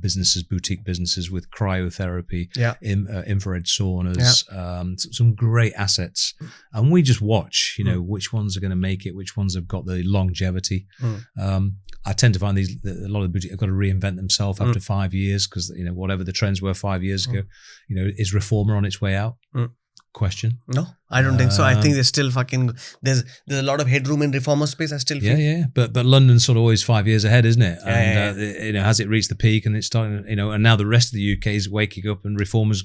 Speaker 2: businesses, boutique businesses with cryotherapy, infrared saunas, some great assets. And we just watch, which ones are going to make it, which ones have got the longevity. I tend to find a lot of the boutiques have got to reinvent themselves after 5 years because, whatever the trends were 5 years ago, is reformer on its way out? Question.
Speaker 1: No, I don't think so. I think there's still there's a lot of headroom in reformer space. I still feel.
Speaker 2: Yeah. But London's sort of always 5 years ahead, isn't it? And has it reached the peak and it's starting, and now the rest of the UK is waking up and reformers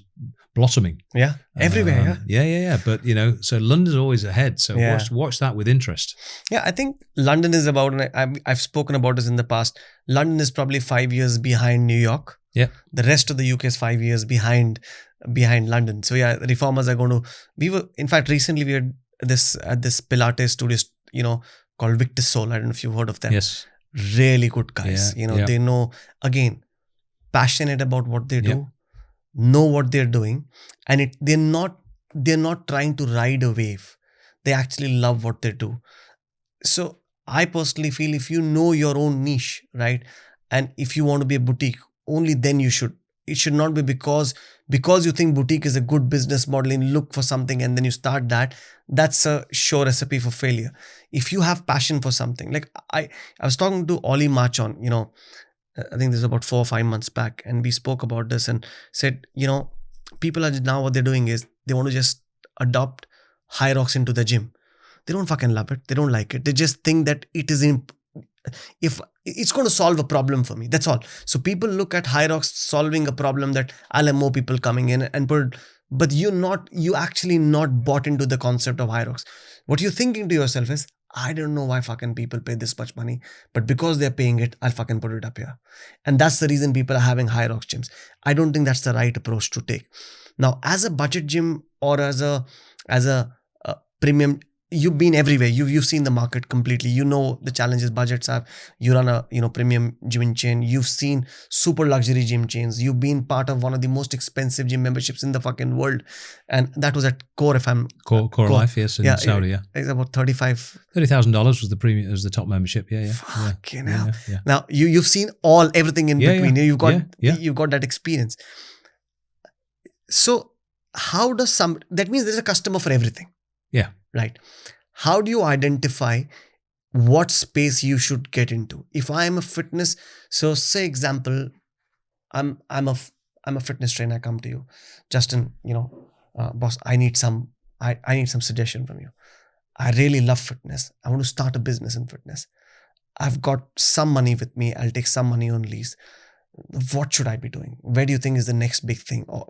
Speaker 2: blossoming.
Speaker 1: Yeah. Everywhere.
Speaker 2: Yeah. But, so London's always ahead. So watch that with interest.
Speaker 1: Yeah. I think London is about, and I've spoken about this in the past. London is probably 5 years behind New York.
Speaker 2: Yeah.
Speaker 1: The rest of the UK is 5 years behind London. So reformers are going to, in fact, recently we had this Pilates studio, called Victor Soul. I don't know if you've heard of them.
Speaker 2: Yes.
Speaker 1: Really good guys. They know, again, passionate about what they do, know what they're doing. And they're not trying to ride a wave. They actually love what they do. So I personally feel if you know your own niche, right? And if you want to be a boutique, only then you should. It should not be because you think boutique is a good business model and look for something and then you start that. That's a sure recipe for failure. If you have passion for something, like I was talking to Ollie Marchon, I think this is about 4 or 5 months back, and we spoke about this and said, people are now what they're doing is they want to just adopt Hyrox into the gym. They don't fucking love it. They don't like it. They just think that it is if it's going to solve a problem for me, that's all. So people look at Hyrox solving a problem that I'll have more people coming in and but you actually not bought into the concept of Hyrox. What you're thinking to yourself is, I don't know why fucking people pay this much money, but because they're paying it, I'll fucking put it up here. And that's the reason people are having Hyrox gyms. I don't think that's the right approach to take. Now, as a budget gym or as a premium, you've been everywhere. You've seen the market completely. The challenges budgets have. You run a premium gym chain. You've seen super luxury gym chains. You've been part of one of the most expensive gym memberships in the fucking world, and that was at Core. If I'm
Speaker 2: Core Life, yes, in Saudi, yeah.
Speaker 1: It's about
Speaker 2: $30,000 was the premium, was the top membership. Yeah.
Speaker 1: Fucking hell. Yeah. Now you've seen everything in between. You've got that experience. So how does that means there's a customer for everything.
Speaker 2: Yeah.
Speaker 1: Right. How do you identify what space you should get into? If I am a fitness, so say example, I'm a fitness trainer. I come to you, Justin. Boss, I need some suggestion from you. I really love fitness. I want to start a business in fitness. I've got some money with me. I'll take some money on lease. What should I be doing? Where do you think is the next big thing? Or,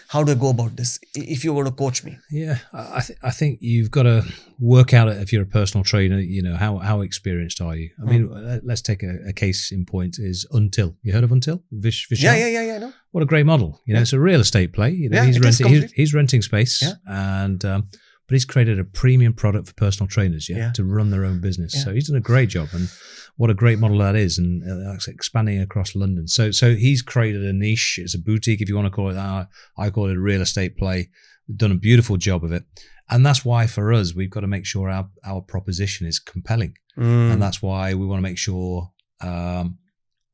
Speaker 1: how do I go about this? If you were to coach me. Yeah,
Speaker 2: I think you've got to work out if you're a personal trainer, how experienced are you? I mean, let's take a case in point is Until. You heard of Until? Vishal?
Speaker 1: Yeah, I know.
Speaker 2: What a great model. It's a real estate play. He's renting space and, but he's created a premium product for personal trainers, to run their own business. Yeah. So he's done a great job, and what a great model that is, and that's expanding across London. So he's created a niche. It's a boutique, if you want to call it that. I call it a real estate play. We've done a beautiful job of it, and that's why for us we've got to make sure our proposition is compelling, and that's why we want to make sure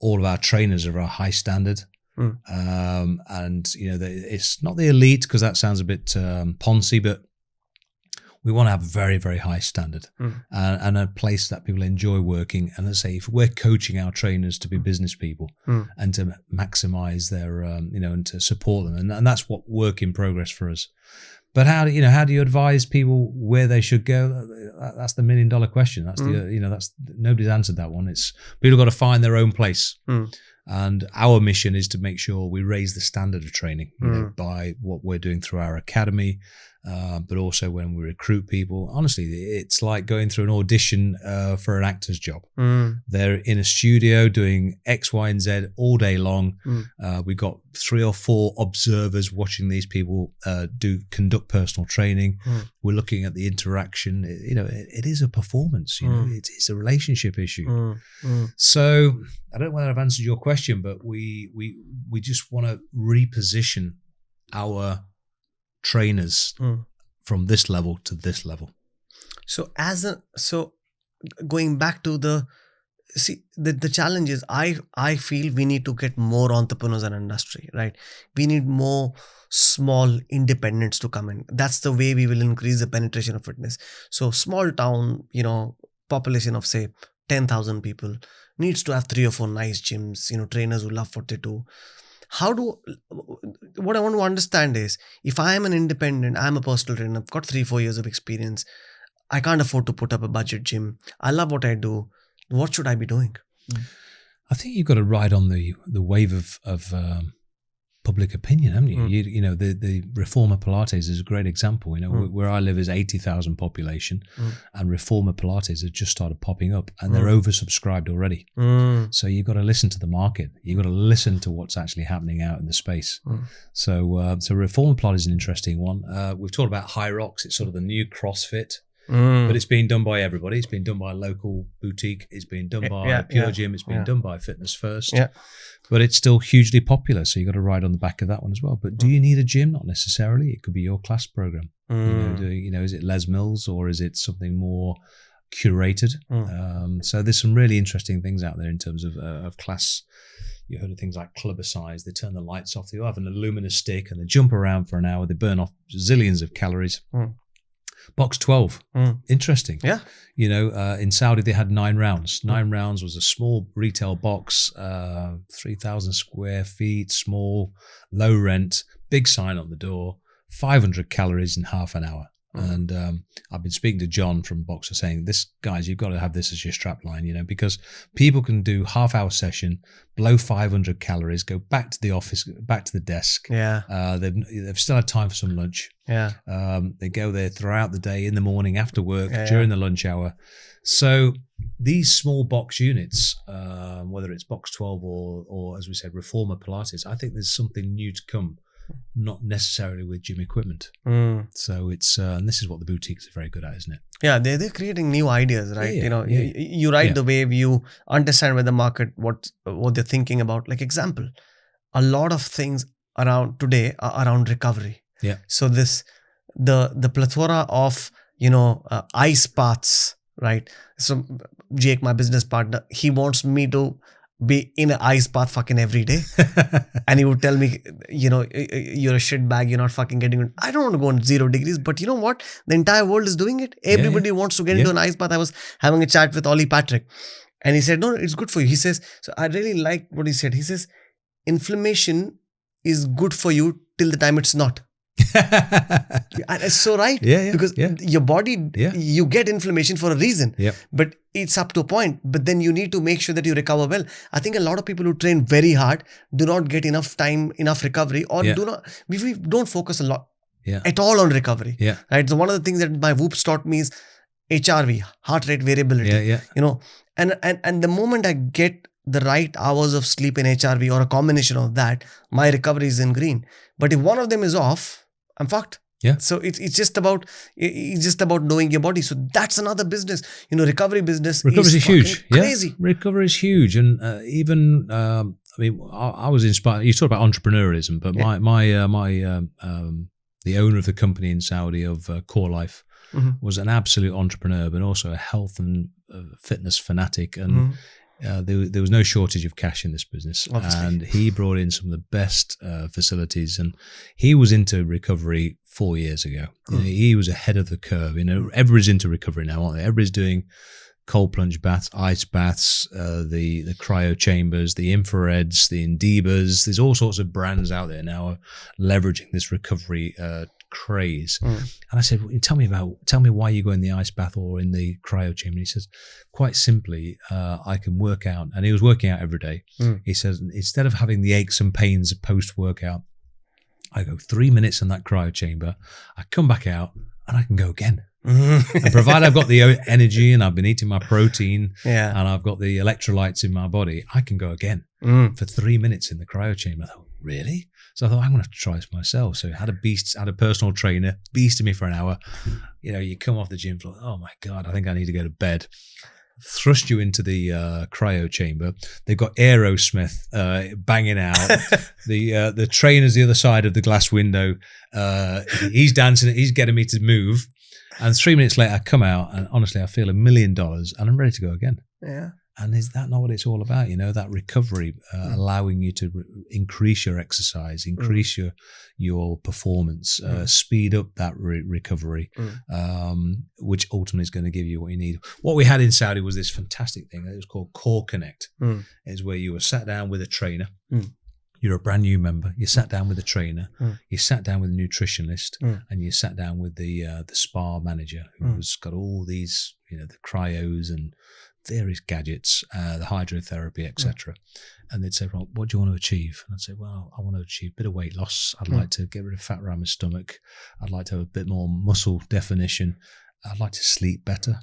Speaker 2: all of our trainers are a high standard.
Speaker 1: Mm.
Speaker 2: And it's not the elite, because that sounds a bit poncy, but we want to have a very, very high standard and a place that people enjoy working. And let's say if we're coaching our trainers to be business people and to maximize their, and to support them, and that's what work in progress for us. But how do you advise people where they should go? That's the $1 million question. That's that's nobody's answered that one. It's people got to find their own place. And our mission is to make sure we raise the standard of training, by what we're doing through our academy, but also when we recruit people. Honestly, it's like going through an audition for an actor's job. They're in a studio doing X, Y, and Z all day long. We've got 3 or 4 observers watching these people conduct personal training. We're looking at the interaction. It is a performance. It's a relationship issue. So I don't know whether I've answered your question, but we just want to reposition our trainers from this level to this level.
Speaker 1: So going back to the challenge is, I feel we need to get more entrepreneurs in industry, right? We need more small independents to come in. That's the way we will increase the penetration of fitness. So small town, population of say 10,000 people needs to have 3 or 4 nice gyms, trainers who love what they do. What I want to understand is, if I am an independent, I'm a personal trainer, I've got 3-4 years of experience, I can't afford to put up a budget gym, I love what I do, what should I be doing?
Speaker 2: I think you've got to ride on the wave of public opinion, haven't you? The Reformer Pilates is a great example. Where I live is 80,000 population, and Reformer Pilates have just started popping up, and they're oversubscribed already. So you've got to listen to the market. You've got to listen to what's actually happening out in the space. So Reformer Pilates is an interesting one. We've talked about High Rocks. It's sort of the new CrossFit. But it's being done by everybody. It's being done by a local boutique. It's being done by Pure Gym. It's being done by Fitness First. But it's still hugely popular. So you've got to ride on the back of that one as well. But do you need a gym? Not necessarily. It could be your class program. Is it Les Mills, or is it something more curated? So there's some really interesting things out there in terms of class. You heard of things like Clubbercise. They turn the lights off. They have an luminous stick and they jump around for an hour. They burn off zillions of calories. Box 12, interesting.
Speaker 1: Yeah.
Speaker 2: In Saudi they had 9 rounds. 9 rounds was a small retail box, 3,000 square feet, small, low rent, big sign on the door, 500 calories in half an hour. And I've been speaking to John from Boxer saying, guys, you've got to have this as your strap line, because people can do half-hour session, blow 500 calories, go back to the office, back to the desk.
Speaker 1: Yeah.
Speaker 2: They've still had time for some lunch.
Speaker 1: Yeah.
Speaker 2: They go there throughout the day, in the morning, after work, during the lunch hour. So these small box units, whether it's Box 12 or as we said, Reformer Pilates, I think there's something new to come. Not necessarily with gym equipment. So it's and this is what the boutiques are very good at, isn't it?
Speaker 1: Yeah, they're creating new ideas, right? You ride the wave, you understand where the market, what they're thinking about. Like example, a lot of things around today are around recovery.
Speaker 2: Yeah.
Speaker 1: So the plethora of ice baths, right? So Jake, my business partner, he wants me to be in an ice bath fucking every day. And he would tell me, you're a shit bag, you're not fucking getting it. I don't want to go on 0 degrees, but you know what? The entire world is doing it. Everybody wants to get into an ice bath. I was having a chat with Ollie Patrick and he said, no, it's good for you. He says, so I really like what he said. He says, inflammation is good for you till the time it's not. And it's so right. Because your body, you get inflammation for a reason. But it's up to a point. But then you need to make sure that you recover well. I think a lot of people who train very hard do not get enough time, enough recovery, or we don't focus a lot at all on recovery. Right. So one of the things that my Whoops taught me is HRV, heart rate variability. And the moment I get the right hours of sleep in HRV or a combination of that, my recovery is in green. But if one of them is off, I'm fucked. So it's just about knowing your body. So that's another business. Recovery business.
Speaker 2: Recovery is huge.
Speaker 1: Crazy.
Speaker 2: Recovery is huge, and even I was inspired. You talk about entrepreneurialism, but the owner of the company in Saudi of Core Life was an absolute entrepreneur, but also a health and fitness fanatic, and there was no shortage of cash in this business.
Speaker 1: Obviously.
Speaker 2: And he brought in some of the best facilities, and he was into recovery 4 years ago. He was ahead of the curve. Everybody's into recovery now, aren't they? Everybody's doing cold plunge baths, ice baths, the cryo chambers, the infrareds, the Indibas. There's all sorts of brands out there now leveraging this recovery craze. And I said, well, tell me why you go in the ice bath or in the cryo chamber. And he says, quite simply, I can work out. And he was working out every day. He says, instead of having the aches and pains post workout, I go 3 minutes in that cryo chamber, I come back out and I can go again. And provided I've got the energy and I've been eating my protein and I've got the electrolytes in my body, I can go again for 3 minutes in the cryo chamber. I thought, really? So I thought, I'm going to have to try this myself. So I had a personal trainer, beasted me for an hour. You come off the gym floor, oh my God, I think I need to go to bed. Thrust you into the cryo chamber. They've got Aerosmith banging out. The trainer's the other side of the glass window. He's dancing. He's getting me to move. And 3 minutes later, I come out and honestly, I feel $1 million and I'm ready to go again.
Speaker 1: Yeah.
Speaker 2: And is that not what it's all about? That recovery, allowing you to increase your exercise, increase your performance, speed up that recovery, which ultimately is going to give you what you need. What we had in Saudi was this fantastic thing. It was called Core Connect. It's where you were sat down with a trainer. You're a brand new member. You sat down with a trainer. You sat down with a nutritionist, and you sat down with the spa manager who's got all these, the cryos and various gadgets, the hydrotherapy, etc. And they'd say, well, what do you want to achieve? And I'd say, well, I want to achieve a bit of weight loss. I'd like to get rid of fat around my stomach. I'd like to have a bit more muscle definition. I'd like to sleep better.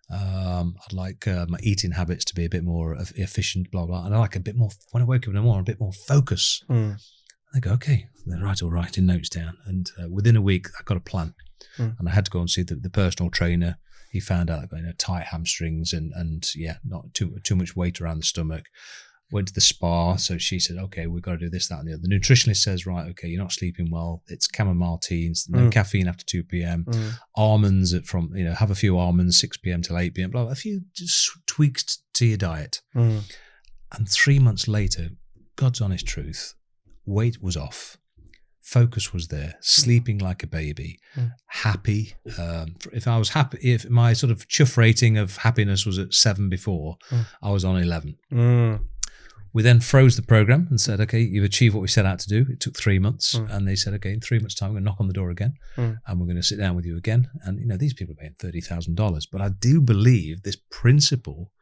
Speaker 2: I'd like my eating habits to be a bit more efficient, blah, blah. And I like a bit more, when I wake up in the morning, a bit more focus. I go, okay, then all writing notes down. And within a week, I got a plan. And I had to go and see the personal trainer. He found out I got tight hamstrings and not too much weight around the stomach. Went to the spa, so she said, okay, we've got to do this, that, and the other. The nutritionist says, right, okay, you're not sleeping well. It's chamomile teas, no caffeine after 2 p.m. Almonds have a few almonds, 6 p.m. till 8 p.m. Blah, blah, a few just tweaks to your diet. And 3 months later, God's honest truth, weight was off. Focus was there, sleeping like a baby, happy. If I was happy, if my sort of chuff rating of happiness was at 7 before, I was on 11. We then froze the program and said, okay, you've achieved what we set out to do. It took 3 months. And they said, okay, in 3 months' time, we're going to knock on the door again and we're going to sit down with you again. And, these people are paying $30,000. But I do believe this principle,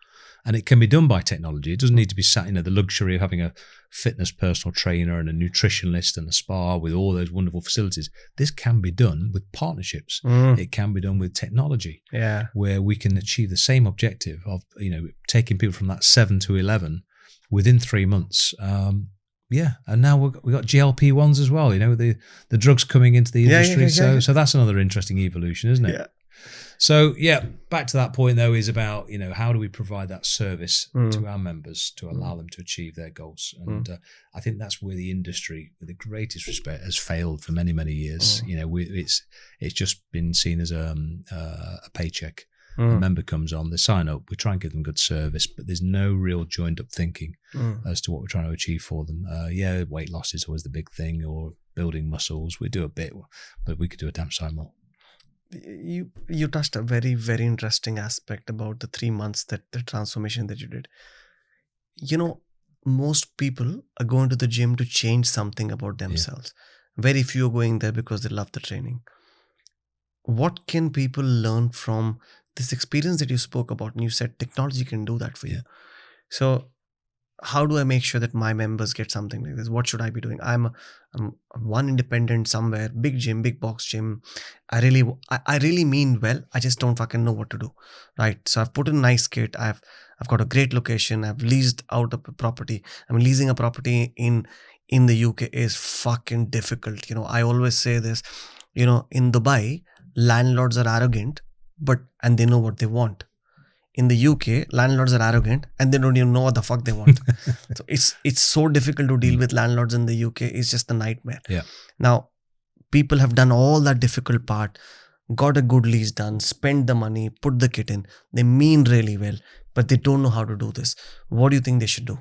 Speaker 2: and it can be done by technology. It doesn't need to be sat, the luxury of having a fitness personal trainer and a nutritionist and a spa with all those wonderful facilities. This can be done with partnerships. It can be done with technology, where we can achieve the same objective of, taking people from that 7 to 11 within 3 months. And now we've got GLP-1s as well, the drugs coming into the industry. So that's another interesting evolution, isn't it? So back to that point though, is about, how do we provide that service to our members to allow them to achieve their goals? And I think that's where the industry, with the greatest respect, has failed for many, many years. It's just been seen as a paycheck. A member comes on, they sign up, we try and give them good service, but there's no real joined up thinking as to what we're trying to achieve for them. Weight loss is always the big thing, or building muscles. We do a bit, but we could do a damn sight more.
Speaker 1: You touched a very, very interesting aspect about the 3 months, that the transformation that you did. Most people are going to the gym to change something about themselves. Very few are going there because they love the training. What can people learn from this experience that you spoke about? And you said technology can do that for you. So how do I make sure that my members get something like this? What should I be doing? I'm one independent somewhere, big gym, big box gym. I really mean well. I just don't fucking know what to do. Right. So I've put in a nice kit. I've got a great location. I've leased out a property. leasing a property in the UK is fucking difficult. I always say this, in Dubai, landlords are arrogant, and they know what they want. In the UK, landlords are arrogant and they don't even know what the fuck they want. So it's so difficult to deal with landlords in the UK. It's just a nightmare. Now, people have done all that difficult part, got a good lease done, spent the money, put the kit in. They mean really well. but they don't know how to do this. What do you think they should do?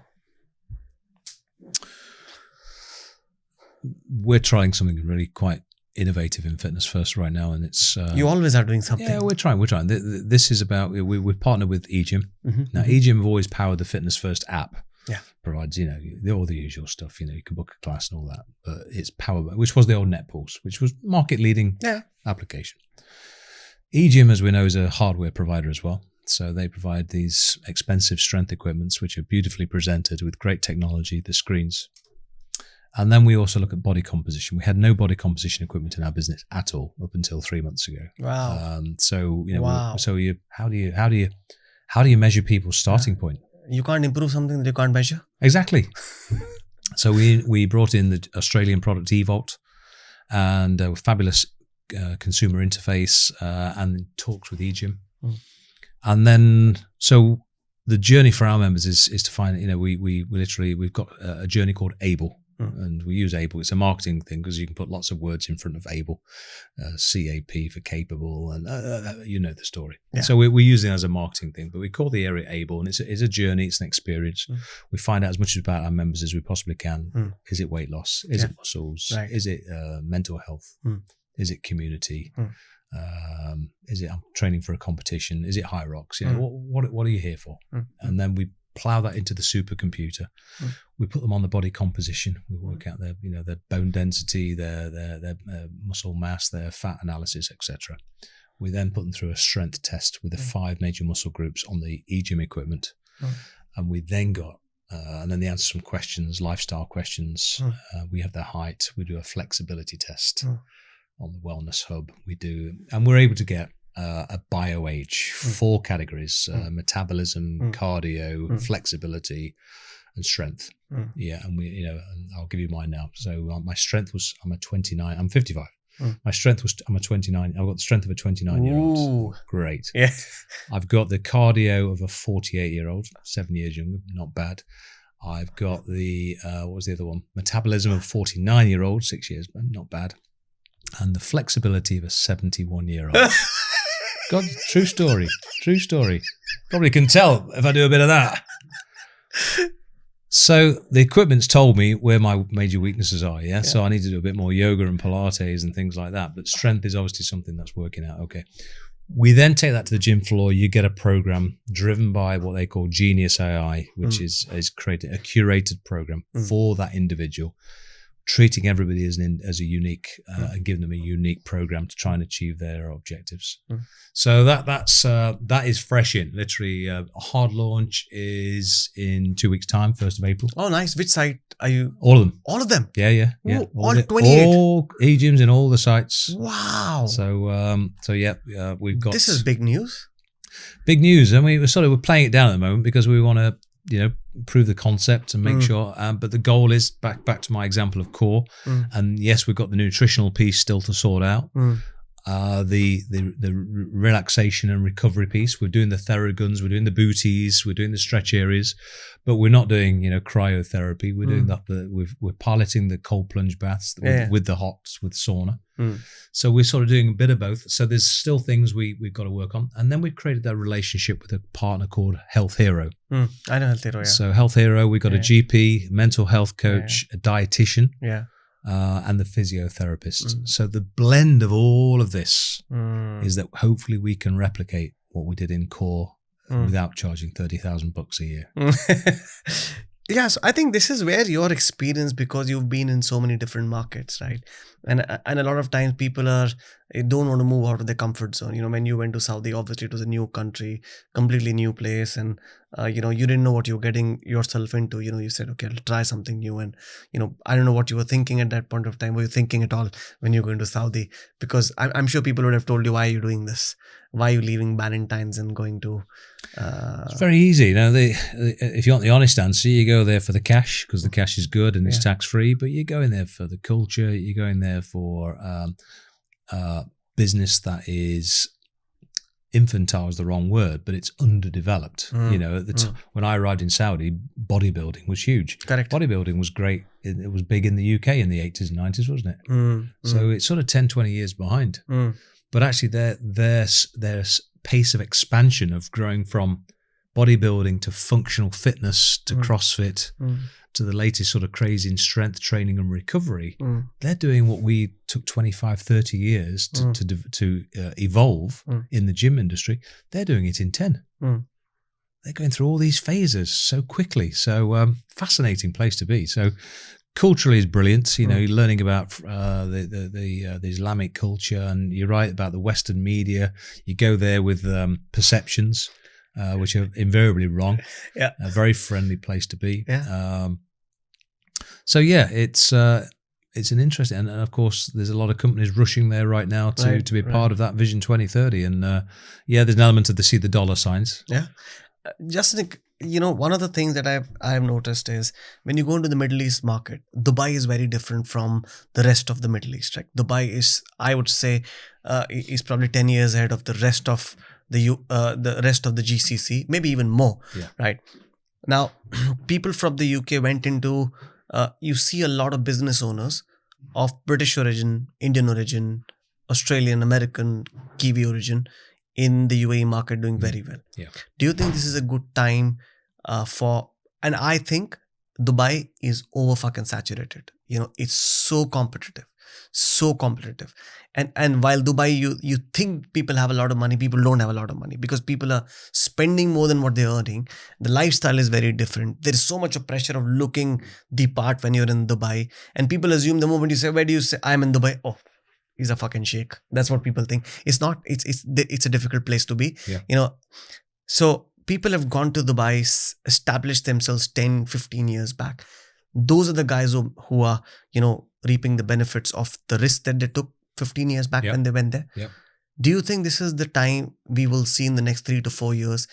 Speaker 2: We're trying something really quite innovative in Fitness First right now, and it's
Speaker 1: You always are doing something.
Speaker 2: yeah, we're trying. This is about we partnered with eGym.
Speaker 1: Mm-hmm.
Speaker 2: Now, eGym have always powered the Fitness First app.
Speaker 1: Yeah.
Speaker 2: Provides, all the usual stuff. You can book a class and all that. But it's powered, which was the old NetPulse, which was market leading application. eGym, as we know, is a hardware provider as well. So they provide these expensive strength equipments, which are beautifully presented with great technology, the screens. And then we also look at body composition. We had no body composition equipment in our business at all up until 3 months ago.
Speaker 1: Wow.
Speaker 2: Wow. How do you measure people's starting point?
Speaker 1: You can't improve something that you can't measure.
Speaker 2: Exactly. So we brought in the Australian product eVault and a fabulous consumer interface and talks with eGym. And then, so the journey for our members is to find, we've got a journey called ABLE. And we use ABLE. It's a marketing thing because you can put lots of words in front of ABLE, CAP for capable, and you know the story. Yeah. So we're using it as a marketing thing, but we call the area ABLE, and it's a journey. It's an experience. We find out as much about our members as we possibly can. Is it weight loss? Is it muscles? Right. Is it mental health? Is it community? Is it I'm training for a competition? Is it high rocks? What are you here for? And then we plow that into the supercomputer. We put them on the body composition. We work out their bone density, their muscle mass, their fat analysis, etc. We then put them through a strength test with the 5 major muscle groups on the eGym equipment, and we then got and then they answer some questions, lifestyle questions. We have their height. We do a flexibility test on the Wellness Hub. We do, and we're able to get a bio age, 4 categories: metabolism, cardio, flexibility, and strength. Yeah, and and I'll give you mine now. So my strength was, I'm 55. My strength was, I'm 29. I've got the strength of a 29-year-old. Great. Yeah. I've got the cardio of a 48-year-old, 7 years younger, not bad. I've got the what was the other one? Metabolism of a 49-year-old, 6 years, not bad. And the flexibility of a 71-year-old. God, true story. True story. Probably can tell if I do a bit of that. So the equipment's told me where my major weaknesses are, yeah? So I need to do a bit more yoga and Pilates and things like that. But strength is obviously something that's working out. Okay. We then take that to the gym floor. You get a program driven by what they call Genius AI, which is creating a curated program for that individual, treating everybody as a unique and giving them a unique program to try and achieve their objectives. So that is fresh in. Literally, a hard launch is in 2 weeks' time, 1st of April.
Speaker 1: Oh, nice. Which site are you?
Speaker 2: All of them.
Speaker 1: All of them?
Speaker 2: Yeah.
Speaker 1: Ooh, all 28?
Speaker 2: All eGyms in all the sites.
Speaker 1: Wow.
Speaker 2: So we've got...
Speaker 1: This is big news.
Speaker 2: Big news. And we're playing it down at the moment because we want to, prove the concept and make sure. But the goal is back to my example of core. And yes, we've got the nutritional piece still to sort out. The relaxation and recovery piece. We're doing the Theraguns, we're doing the booties, we're doing the stretch areas, but we're not doing cryotherapy. We're doing that. We're piloting the cold plunge baths with the hots, with sauna. So we're sort of doing a bit of both. So there's still things we've got to work on. And then we've created that relationship with a partner called Health Hero.
Speaker 1: I know Health Hero, yeah.
Speaker 2: So Health Hero, we've got a GP, mental health coach, a dietitian, and the physiotherapist. So the blend of all of this is that hopefully we can replicate what we did in core without charging $30,000 a year.
Speaker 1: Yeah, so I think this is where your experience, because you've been in so many different markets, right? And a lot of times people don't want to move out of their comfort zone. When you went to Saudi, obviously it was a new country, completely new place, and you didn't know what you were getting yourself into. You said, okay, I'll try something new, and I don't know what you were thinking at that point of time. Were you thinking at all when you were going to Saudi? Because I'm sure people would have told you, why are you doing this? Why are you leaving Ballantines and going to?
Speaker 2: It's very easy. If you want the honest answer, you go there for the cash because the cash is good and it's tax free. But you're going there for the culture. You're going there for business that is infantile is the wrong word, but it's underdeveloped. When I arrived in Saudi, bodybuilding was huge. Correct. Bodybuilding was great. It was big in the UK in the 80s and 90s, wasn't it? So it's sort of 10, 20 years behind. But actually their pace of expansion of growing from bodybuilding to functional fitness to
Speaker 1: Mm.
Speaker 2: CrossFit
Speaker 1: Mm.
Speaker 2: to the latest sort of craze in strength training and recovery,
Speaker 1: Mm.
Speaker 2: they're doing what we took 25, 30 years to evolve in the gym industry. They're doing it in 10. They're going through all these phases so quickly. So fascinating place to be. So culturally is brilliant. You know, you're learning about the Islamic culture, and you're right about the Western media. You go there with perceptions, which are invariably wrong.
Speaker 1: Yeah.
Speaker 2: A very friendly place to be.
Speaker 1: Yeah.
Speaker 2: So yeah, it's an interesting, and of course, there's a lot of companies rushing there right now to be part of that Vision 2030. And yeah, there's an element of see the dollar signs.
Speaker 1: Yeah. Justin, you know, one of the things that I've noticed is when you go into the Middle East market, Dubai is very different from the rest of the Middle East. Right? Dubai is, I would say, is probably 10 years ahead of the rest of the rest of the GCC, maybe even more.
Speaker 2: Yeah.
Speaker 1: Right now, people from the UK went into. You see a lot of business owners of British origin, Indian origin, Australian, American, Kiwi origin in the UAE market doing very well.
Speaker 2: Yeah.
Speaker 1: Do you think this is a good time for? And I think Dubai is over fucking saturated. You know, it's so competitive. And while Dubai, you think people have a lot of money, people don't have a lot of money because people are spending more than what they're earning. The lifestyle is very different. There is so much of pressure of looking the part when you're in Dubai, and people assume the moment you say, "Where do you say I'm in Dubai?" Oh, he's a fucking sheikh. That's what people think. It's not. It's a difficult place to be.
Speaker 2: Yeah.
Speaker 1: You know, so people have gone to Dubai, established themselves 10, 15 years back. Those are the guys who are, you know, reaping the benefits of the risk that they took 15 years back when they went there.
Speaker 2: Yep.
Speaker 1: Do you think this is the time we will see in the next 3 to 4 years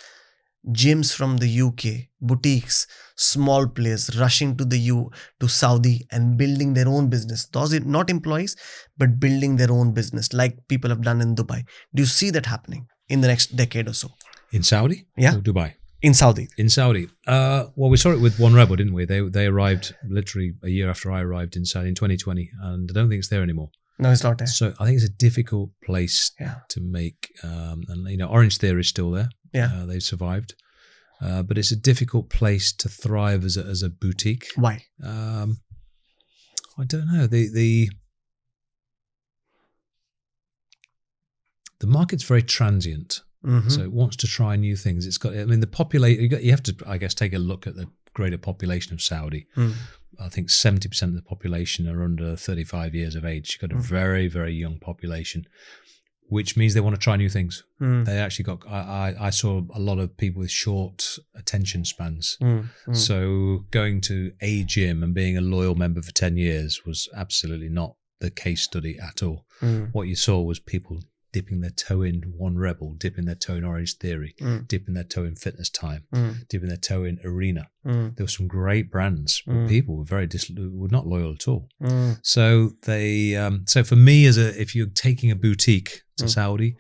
Speaker 1: gyms from the UK, boutiques, small players rushing to Saudi and building their own business? Those are not employees, but building their own business like people have done in Dubai. Do you see that happening in the next decade or so?
Speaker 2: In Saudi?
Speaker 1: Yeah.
Speaker 2: Or Dubai?
Speaker 1: In Saudi.
Speaker 2: In Saudi. Well, we saw it with One Rebel, didn't we? They arrived literally a year after I arrived in Saudi in 2020, and I don't think it's there anymore.
Speaker 1: No, it's not there.
Speaker 2: So I think it's a difficult place to make, and you know, Orange Theory is still there.
Speaker 1: Yeah.
Speaker 2: They've survived. But it's a difficult place to thrive as a boutique.
Speaker 1: Why?
Speaker 2: I don't know. The market's very transient.
Speaker 1: Mm-hmm.
Speaker 2: So it wants to try new things. It's got, I mean, the population, you have to, I guess, take a look at the greater population of Saudi. I think 70% of the population are under 35 years of age. You've got a very, very young population, which means they want to try new things. They actually got, I saw a lot of people with short attention spans. So going to a gym and being a loyal member for 10 years was absolutely not the case study at all. What you saw was people dipping their toe in One Rebel, dipping their toe in Orange Theory, dipping their toe in Fitness Time, dipping their toe in Arena. There were some great brands, but people were were not loyal at all. So they, so for me, if you're taking a boutique to Saudi,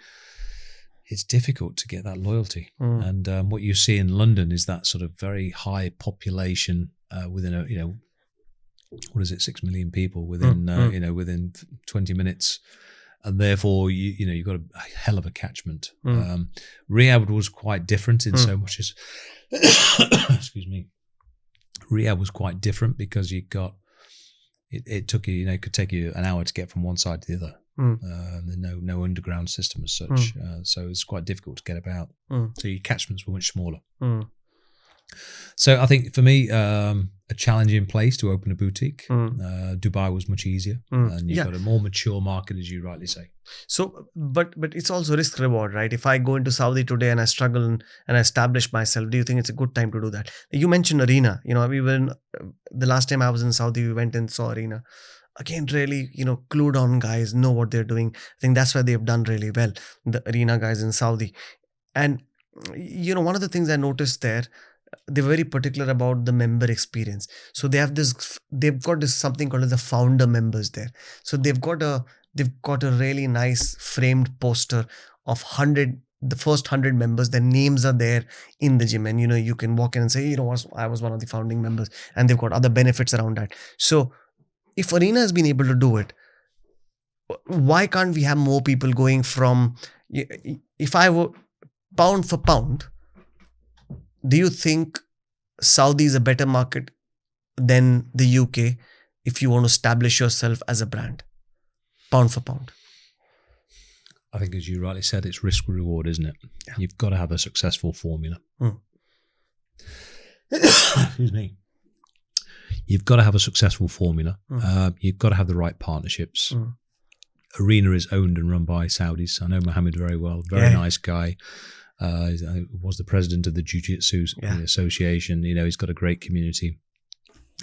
Speaker 2: it's difficult to get that loyalty. And what you see in London is that sort of very high population within a, you know, what is it, 6 million people within, you know, within 20 minutes. And therefore, you know, you've got a hell of a catchment. Riyadh was quite different in so much as, excuse me, Riyadh was quite different because you got, it took you, you know, it could take you an hour to get from one side to the other. No underground system as such. So it's quite difficult to get about. So your catchments were much smaller. So I think for me, a challenging place to open a boutique. Dubai was much easier, and you've got a more mature market, as you rightly say.
Speaker 1: So, but it's also risk reward, right? If I go into Saudi today and I struggle and I establish myself, do you think it's a good time to do that? You mentioned Arena. You know, the last time I was in Saudi, we went and saw Arena. Again, really, you know, clued on guys, know what they're doing. I think that's why they've done really well, the Arena guys in Saudi. And, you know, one of the things I noticed there, they're very particular about the member experience. So they've got this something called as the founder members there. So they've got a really nice framed poster of the first 100 members. Their names are there in the gym, and you know, you can walk in and say, you know, I was one of the founding members, and they've got other benefits around that. So if Arena has been able to do it, why can't we have more people going from, if I were pound for pound, do you think Saudi is a better market than the UK if you want to establish yourself as a brand, pound for pound?
Speaker 2: I think, as you rightly said, it's risk reward, isn't it?
Speaker 1: Yeah.
Speaker 2: You've got to have a successful formula.
Speaker 1: Mm.
Speaker 2: Excuse me. You've got to have a successful formula.
Speaker 1: Mm.
Speaker 2: You've got to have the right partnerships.
Speaker 1: Mm.
Speaker 2: Arena is owned and run by Saudis. I know Mohammed very well. Very nice guy. He was the president of the Jiu-Jitsu Association. You know, he's got a great community.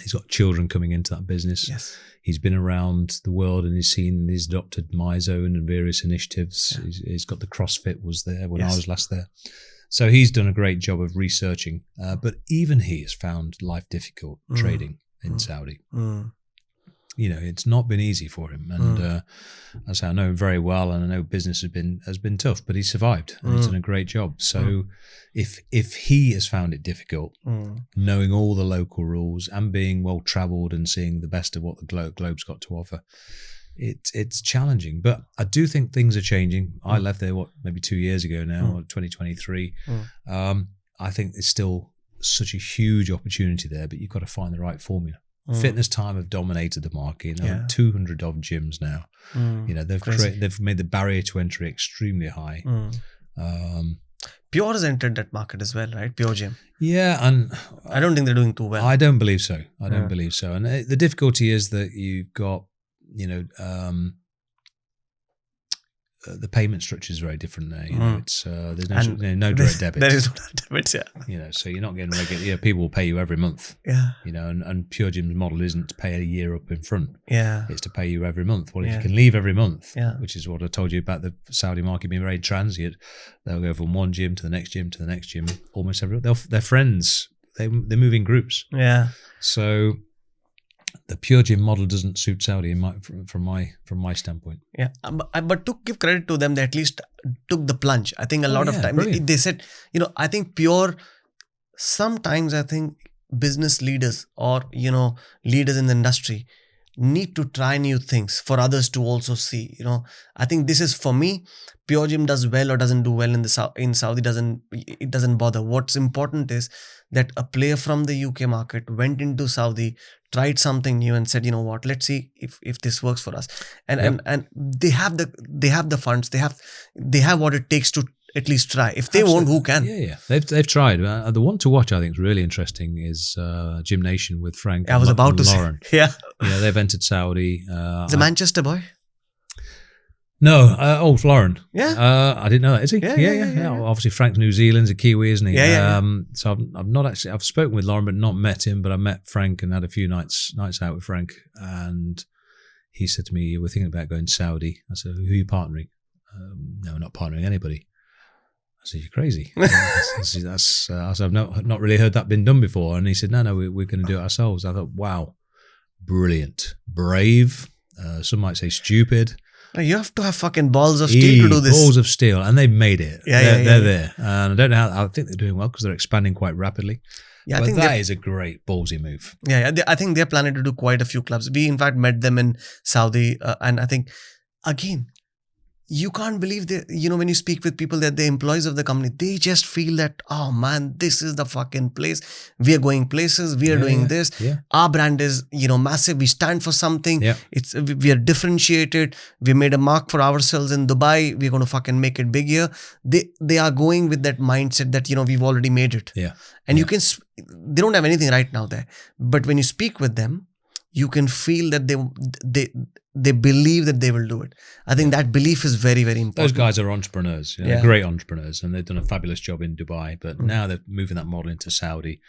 Speaker 2: He's got children coming into that business.
Speaker 1: Yes.
Speaker 2: He's been around the world and he's adopted My Zone and various initiatives.
Speaker 1: Yeah.
Speaker 2: He's got the CrossFit was there when I was last there. So he's done a great job of researching. But even he has found life difficult trading in Saudi. You know, it's not been easy for him. And as I know him very well, and I know business has been tough, but he survived and he's done a great job. So if he has found it difficult, knowing all the local rules and being well traveled and seeing the best of what the globe's got to offer, it's challenging. But I do think things are changing. I left there maybe 2 years ago now, or 2023. I think there's still such a huge opportunity there, but you've got to find the right formula. Fitness Time have dominated the market. There are 200 odd gyms now. You know, they've made the barrier to entry extremely high.
Speaker 1: Pure has entered that market as well, right? Pure Gym.
Speaker 2: Yeah, and
Speaker 1: I don't think they're doing too well.
Speaker 2: I don't believe so. I don't believe so. And the difficulty is that you've got, you know, the payment structure is very different there. You know, it's there's no direct debit.
Speaker 1: There is no direct debits,
Speaker 2: You know, so you're not getting regular. You know, people will pay you every month.
Speaker 1: Yeah.
Speaker 2: You know, and Pure Gym's model isn't to pay a year up in front.
Speaker 1: Yeah.
Speaker 2: It's to pay you every month. Well, if you can leave every month,
Speaker 1: Yeah.
Speaker 2: which is what I told you about the Saudi market being very transient, they'll go from one gym to the next gym to the next gym. Almost they're friends. They move in groups.
Speaker 1: Yeah.
Speaker 2: So the Pure Gym model doesn't suit Saudi from my standpoint.
Speaker 1: Yeah, but to give credit to them, they at least took the plunge. I think a lot of time they said, you know, I think sometimes I think business leaders or, you know, leaders in the industry need to try new things for others to also see. You know, I think this is, for me, Pure Gym does well or doesn't do well in Saudi doesn't bother. What's important is that a player from the UK market went into Saudi, tried something new and said, you know what, let's see if this works for us. And they have the funds, they have what it takes to at least try. If they won't, who can?
Speaker 2: Yeah. They've tried. The one to watch I think is really interesting is Gym Nation with Frank.
Speaker 1: I was about to
Speaker 2: Lauren.
Speaker 1: say, yeah.
Speaker 2: Yeah, they've entered Saudi.
Speaker 1: It's a Manchester boy.
Speaker 2: No, Lauren.
Speaker 1: Yeah.
Speaker 2: I didn't know that. Is he?
Speaker 1: Yeah.
Speaker 2: Obviously, Frank's New Zealand's a Kiwi, isn't he?
Speaker 1: Yeah.
Speaker 2: So I've not actually. I've spoken with Lauren, but not met him. But I met Frank and had a few nights out with Frank, and he said to me, "We're thinking about going to Saudi." I said, "Who are you partnering?" No, we're not partnering anybody. I said, "You're crazy." I said, I've not really heard that been done before. And he said, "No, we're going to do it ourselves." I thought, "Wow, brilliant, brave. Some might say stupid."
Speaker 1: You have to have fucking balls of steel to do this.
Speaker 2: Balls of steel, and they've made it. They're there, and I don't know how. I think they're doing well because they're expanding quite rapidly. Yeah, I think that is a great ballsy move.
Speaker 1: Yeah, I think they're planning to do quite a few clubs. We in fact met them in Saudi, and I think again, you can't believe that, you know, when you speak with people that the employees of the company, they just feel that, oh man, this is the fucking place. We are going places. We are doing this.
Speaker 2: Yeah.
Speaker 1: Our brand is, you know, massive. We stand for something.
Speaker 2: Yeah.
Speaker 1: We are differentiated. We made a mark for ourselves in Dubai. We're going to fucking make it big here. They are going with that mindset that, you know, we've already made it.
Speaker 2: Yeah.
Speaker 1: And they don't have anything right now there. But when you speak with them, you can feel that they believe that they will do it. I think that belief is very, very important.
Speaker 2: Those guys are entrepreneurs, they're great entrepreneurs, and they've done a fabulous job in Dubai. But now they're moving that model into Saudi.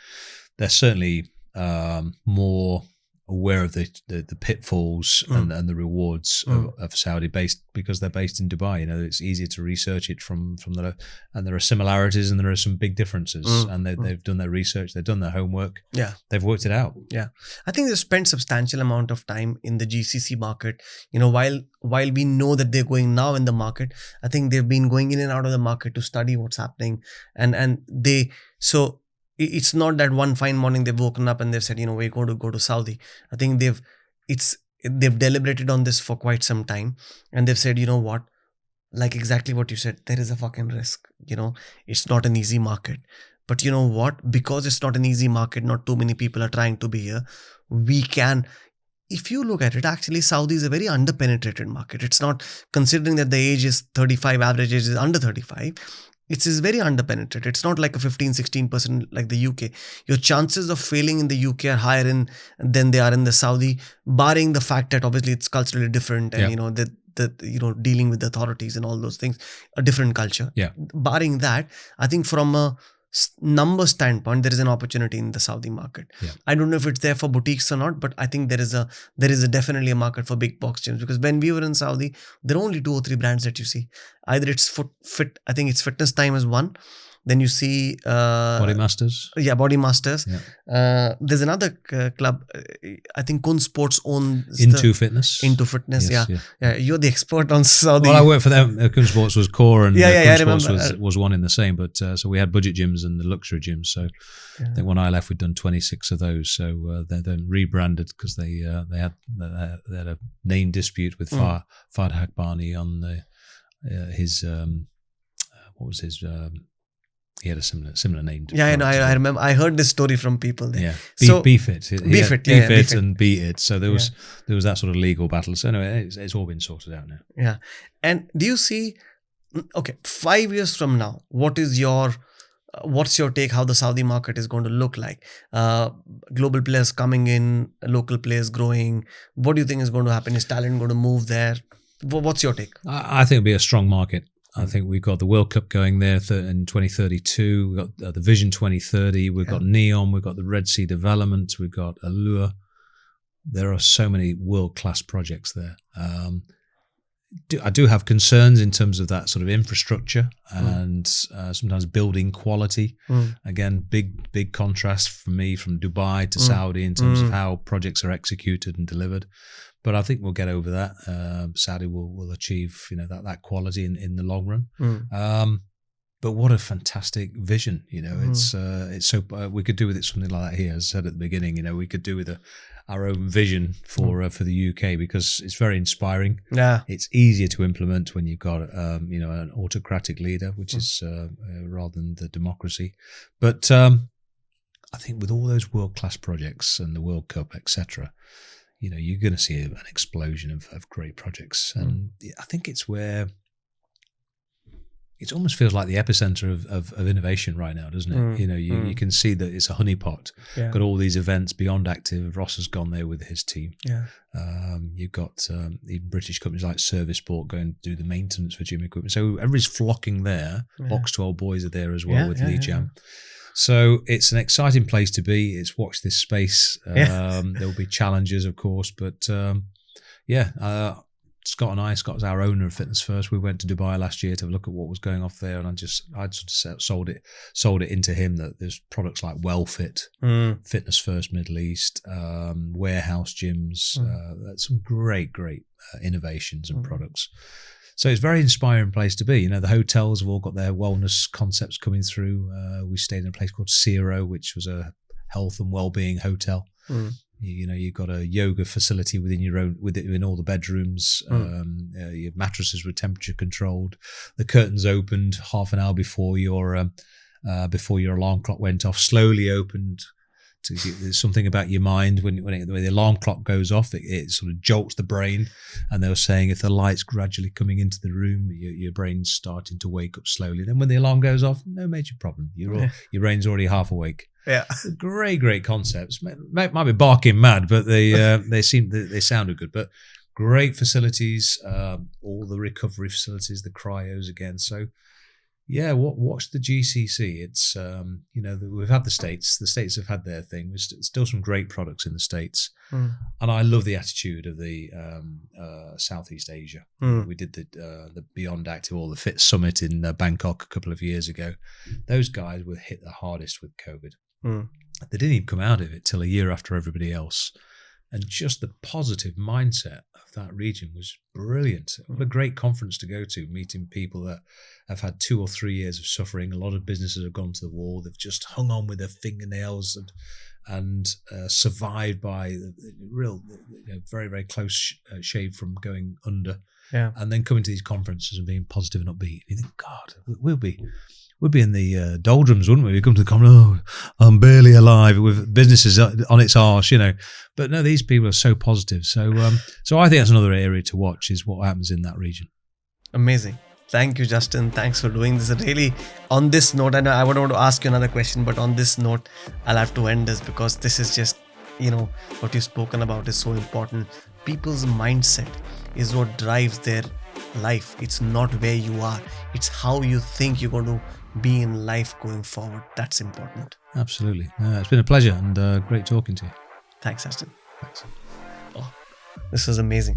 Speaker 2: They're certainly more aware of the pitfalls and the rewards of Saudi because they're based in Dubai. You know, it's easier to research it from the, and there are similarities and there are some big differences. And they've done their research, they've done their homework.
Speaker 1: Yeah,
Speaker 2: they've worked it out.
Speaker 1: Yeah, I think they've spent substantial amount of time in the GCC market. You know, while we know that they're going now in the market, I think they've been going in and out of the market to study what's happening, and so. It's not that one fine morning they've woken up and they've said, you know, we're going to go to Saudi. I think they've deliberated on this for quite some time, and they've said, you know what, like exactly what you said, there is a fucking risk. You know, it's not an easy market, But you know what? Because it's not an easy market, not too many people are trying to be here. We can. If you look at it, actually, Saudi is a very underpenetrated market. It's not, considering that the age is 35, average age is under 35. Is very underpenetrated. It's not like a 15-16% like the UK. Your chances of failing in the UK are higher than they are in the Saudi, barring the fact that obviously it's culturally different, and
Speaker 2: Yeah.
Speaker 1: you know that dealing with the authorities and all those things, a different culture.
Speaker 2: Yeah.
Speaker 1: Barring that, I think from a number standpoint, there is an opportunity in the Saudi market.
Speaker 2: Yeah.
Speaker 1: I don't know if it's there for boutiques or not, but I think there is a definitely a market for big box gyms, because when we were in Saudi, there are only 2 or 3 brands that you see. Either it's fit, I think it's Fitness Time is one. Then you see
Speaker 2: Body Masters.
Speaker 1: Yeah, Body Masters.
Speaker 2: Yeah.
Speaker 1: There's another club. I think Kun Sports owns
Speaker 2: Into Fitness.
Speaker 1: Yes, yeah. You're the expert on Saudi.
Speaker 2: Well, I worked for them. Kun Sports was core, and Kun Sports
Speaker 1: remember.
Speaker 2: was one in the same. But so we had budget gyms and the luxury gyms. So I think when I left, we'd done 26 of those. So they're then rebranded because they had a name dispute with Fahd Hakbani on his what was his. He had a similar name.
Speaker 1: Yeah, I remember. I heard this story from people there.
Speaker 2: Yeah, Beef It,
Speaker 1: Beef
Speaker 2: and Beat It. So there was that sort of legal battle. So anyway, it's all been sorted out now.
Speaker 1: Yeah, and do you see? Okay, 5 years from now, what's your take? How the Saudi market is going to look like? Global players coming in, local players growing. What do you think is going to happen? Is talent going to move there? What's your take?
Speaker 2: I think it'll be a strong market. I think we've got the World Cup going there in 2032. We've got the Vision 2030. We've got Neom. We've got the Red Sea development. We've got Allure. There are so many world-class projects there. I do have concerns in terms of that sort of infrastructure and sometimes building quality. Again, big contrast for me from Dubai to Saudi in terms of how projects are executed and delivered. But I think we'll get over that. Saudi will achieve that quality in the long run. But what a fantastic vision! It's so we could do with it something like that here. As I said at the beginning, we could do with our own vision for the UK, because it's very inspiring.
Speaker 1: Yeah,
Speaker 2: it's easier to implement when you've got an autocratic leader, which is rather than the democracy. But I think with all those world-class projects and the World Cup, etc., you're going to see an explosion of great projects. And I think it's where it almost feels like the epicenter of innovation right now, doesn't it? You can see that it's a honeypot.
Speaker 1: Yeah.
Speaker 2: Got all these events beyond active. Ross has gone there with his team.
Speaker 1: Yeah.
Speaker 2: You've got even British companies like Serviceport going to do the maintenance for gym equipment. So everybody's flocking there.
Speaker 1: Yeah.
Speaker 2: Box 12 boys are there as well with Lee Jam. So it's an exciting place to be. It's watch this space. There'll be challenges, of course, but Scott and I, Scott's our owner of Fitness First. We went to Dubai last year to look at what was going off there, and I'd sort of sold it into him that there's products like WellFit, Fitness First Middle East, warehouse gyms. That's some great innovations and products. So it's a very inspiring place to be. The hotels have all got their wellness concepts coming through. We stayed in a place called Zero, which was a health and well-being hotel. You've got a yoga facility within all the bedrooms. Your mattresses were temperature controlled. The curtains opened half an hour before your alarm clock went off. Slowly opened. There's something about your mind when the alarm clock goes off, it sort of jolts the brain. And they were saying if the light's gradually coming into the room, your brain's starting to wake up slowly. Then when the alarm goes off, no major problem. Your brain's already half awake.
Speaker 1: Yeah,
Speaker 2: great concepts. Might be barking mad, but they sounded good. But great facilities, all the recovery facilities, the cryos again. So. Yeah, watch the GCC. It's we've had the States. The States have had their thing. There's still some great products in the States, and I love the attitude of the Southeast Asia. We did the Beyond Active or the Fit Summit in Bangkok a couple of years ago. Those guys were hit the hardest with COVID. They didn't even come out of it till a year after everybody else. And just the positive mindset of that region was brilliant. What a great conference to go to, meeting people that have had 2 or 3 years of suffering. A lot of businesses have gone to the wall. They've just hung on with their fingernails and survived by real, very, very close shave from going under.
Speaker 1: Yeah.
Speaker 2: And then coming to these conferences and being positive and upbeat. You think, God, we'll be we'd be in the doldrums, wouldn't we? We'd come to the comment, oh, I'm barely alive, with businesses on its arse, But no, these people are so positive. So I think that's another area to watch, is what happens in that region.
Speaker 1: Amazing. Thank you, Justin. Thanks for doing this. Really, on this note, I know I would want to ask you another question, but on this note, I'll have to end this, because this is just, what you've spoken about is so important. People's mindset is what drives their life. It's not where you are, it's how you think you're going to be in life going forward. That's important.
Speaker 2: Absolutely. It's been a pleasure, and great talking to you.
Speaker 1: Thanks, Justin.
Speaker 2: Thanks.
Speaker 1: Oh, this was amazing.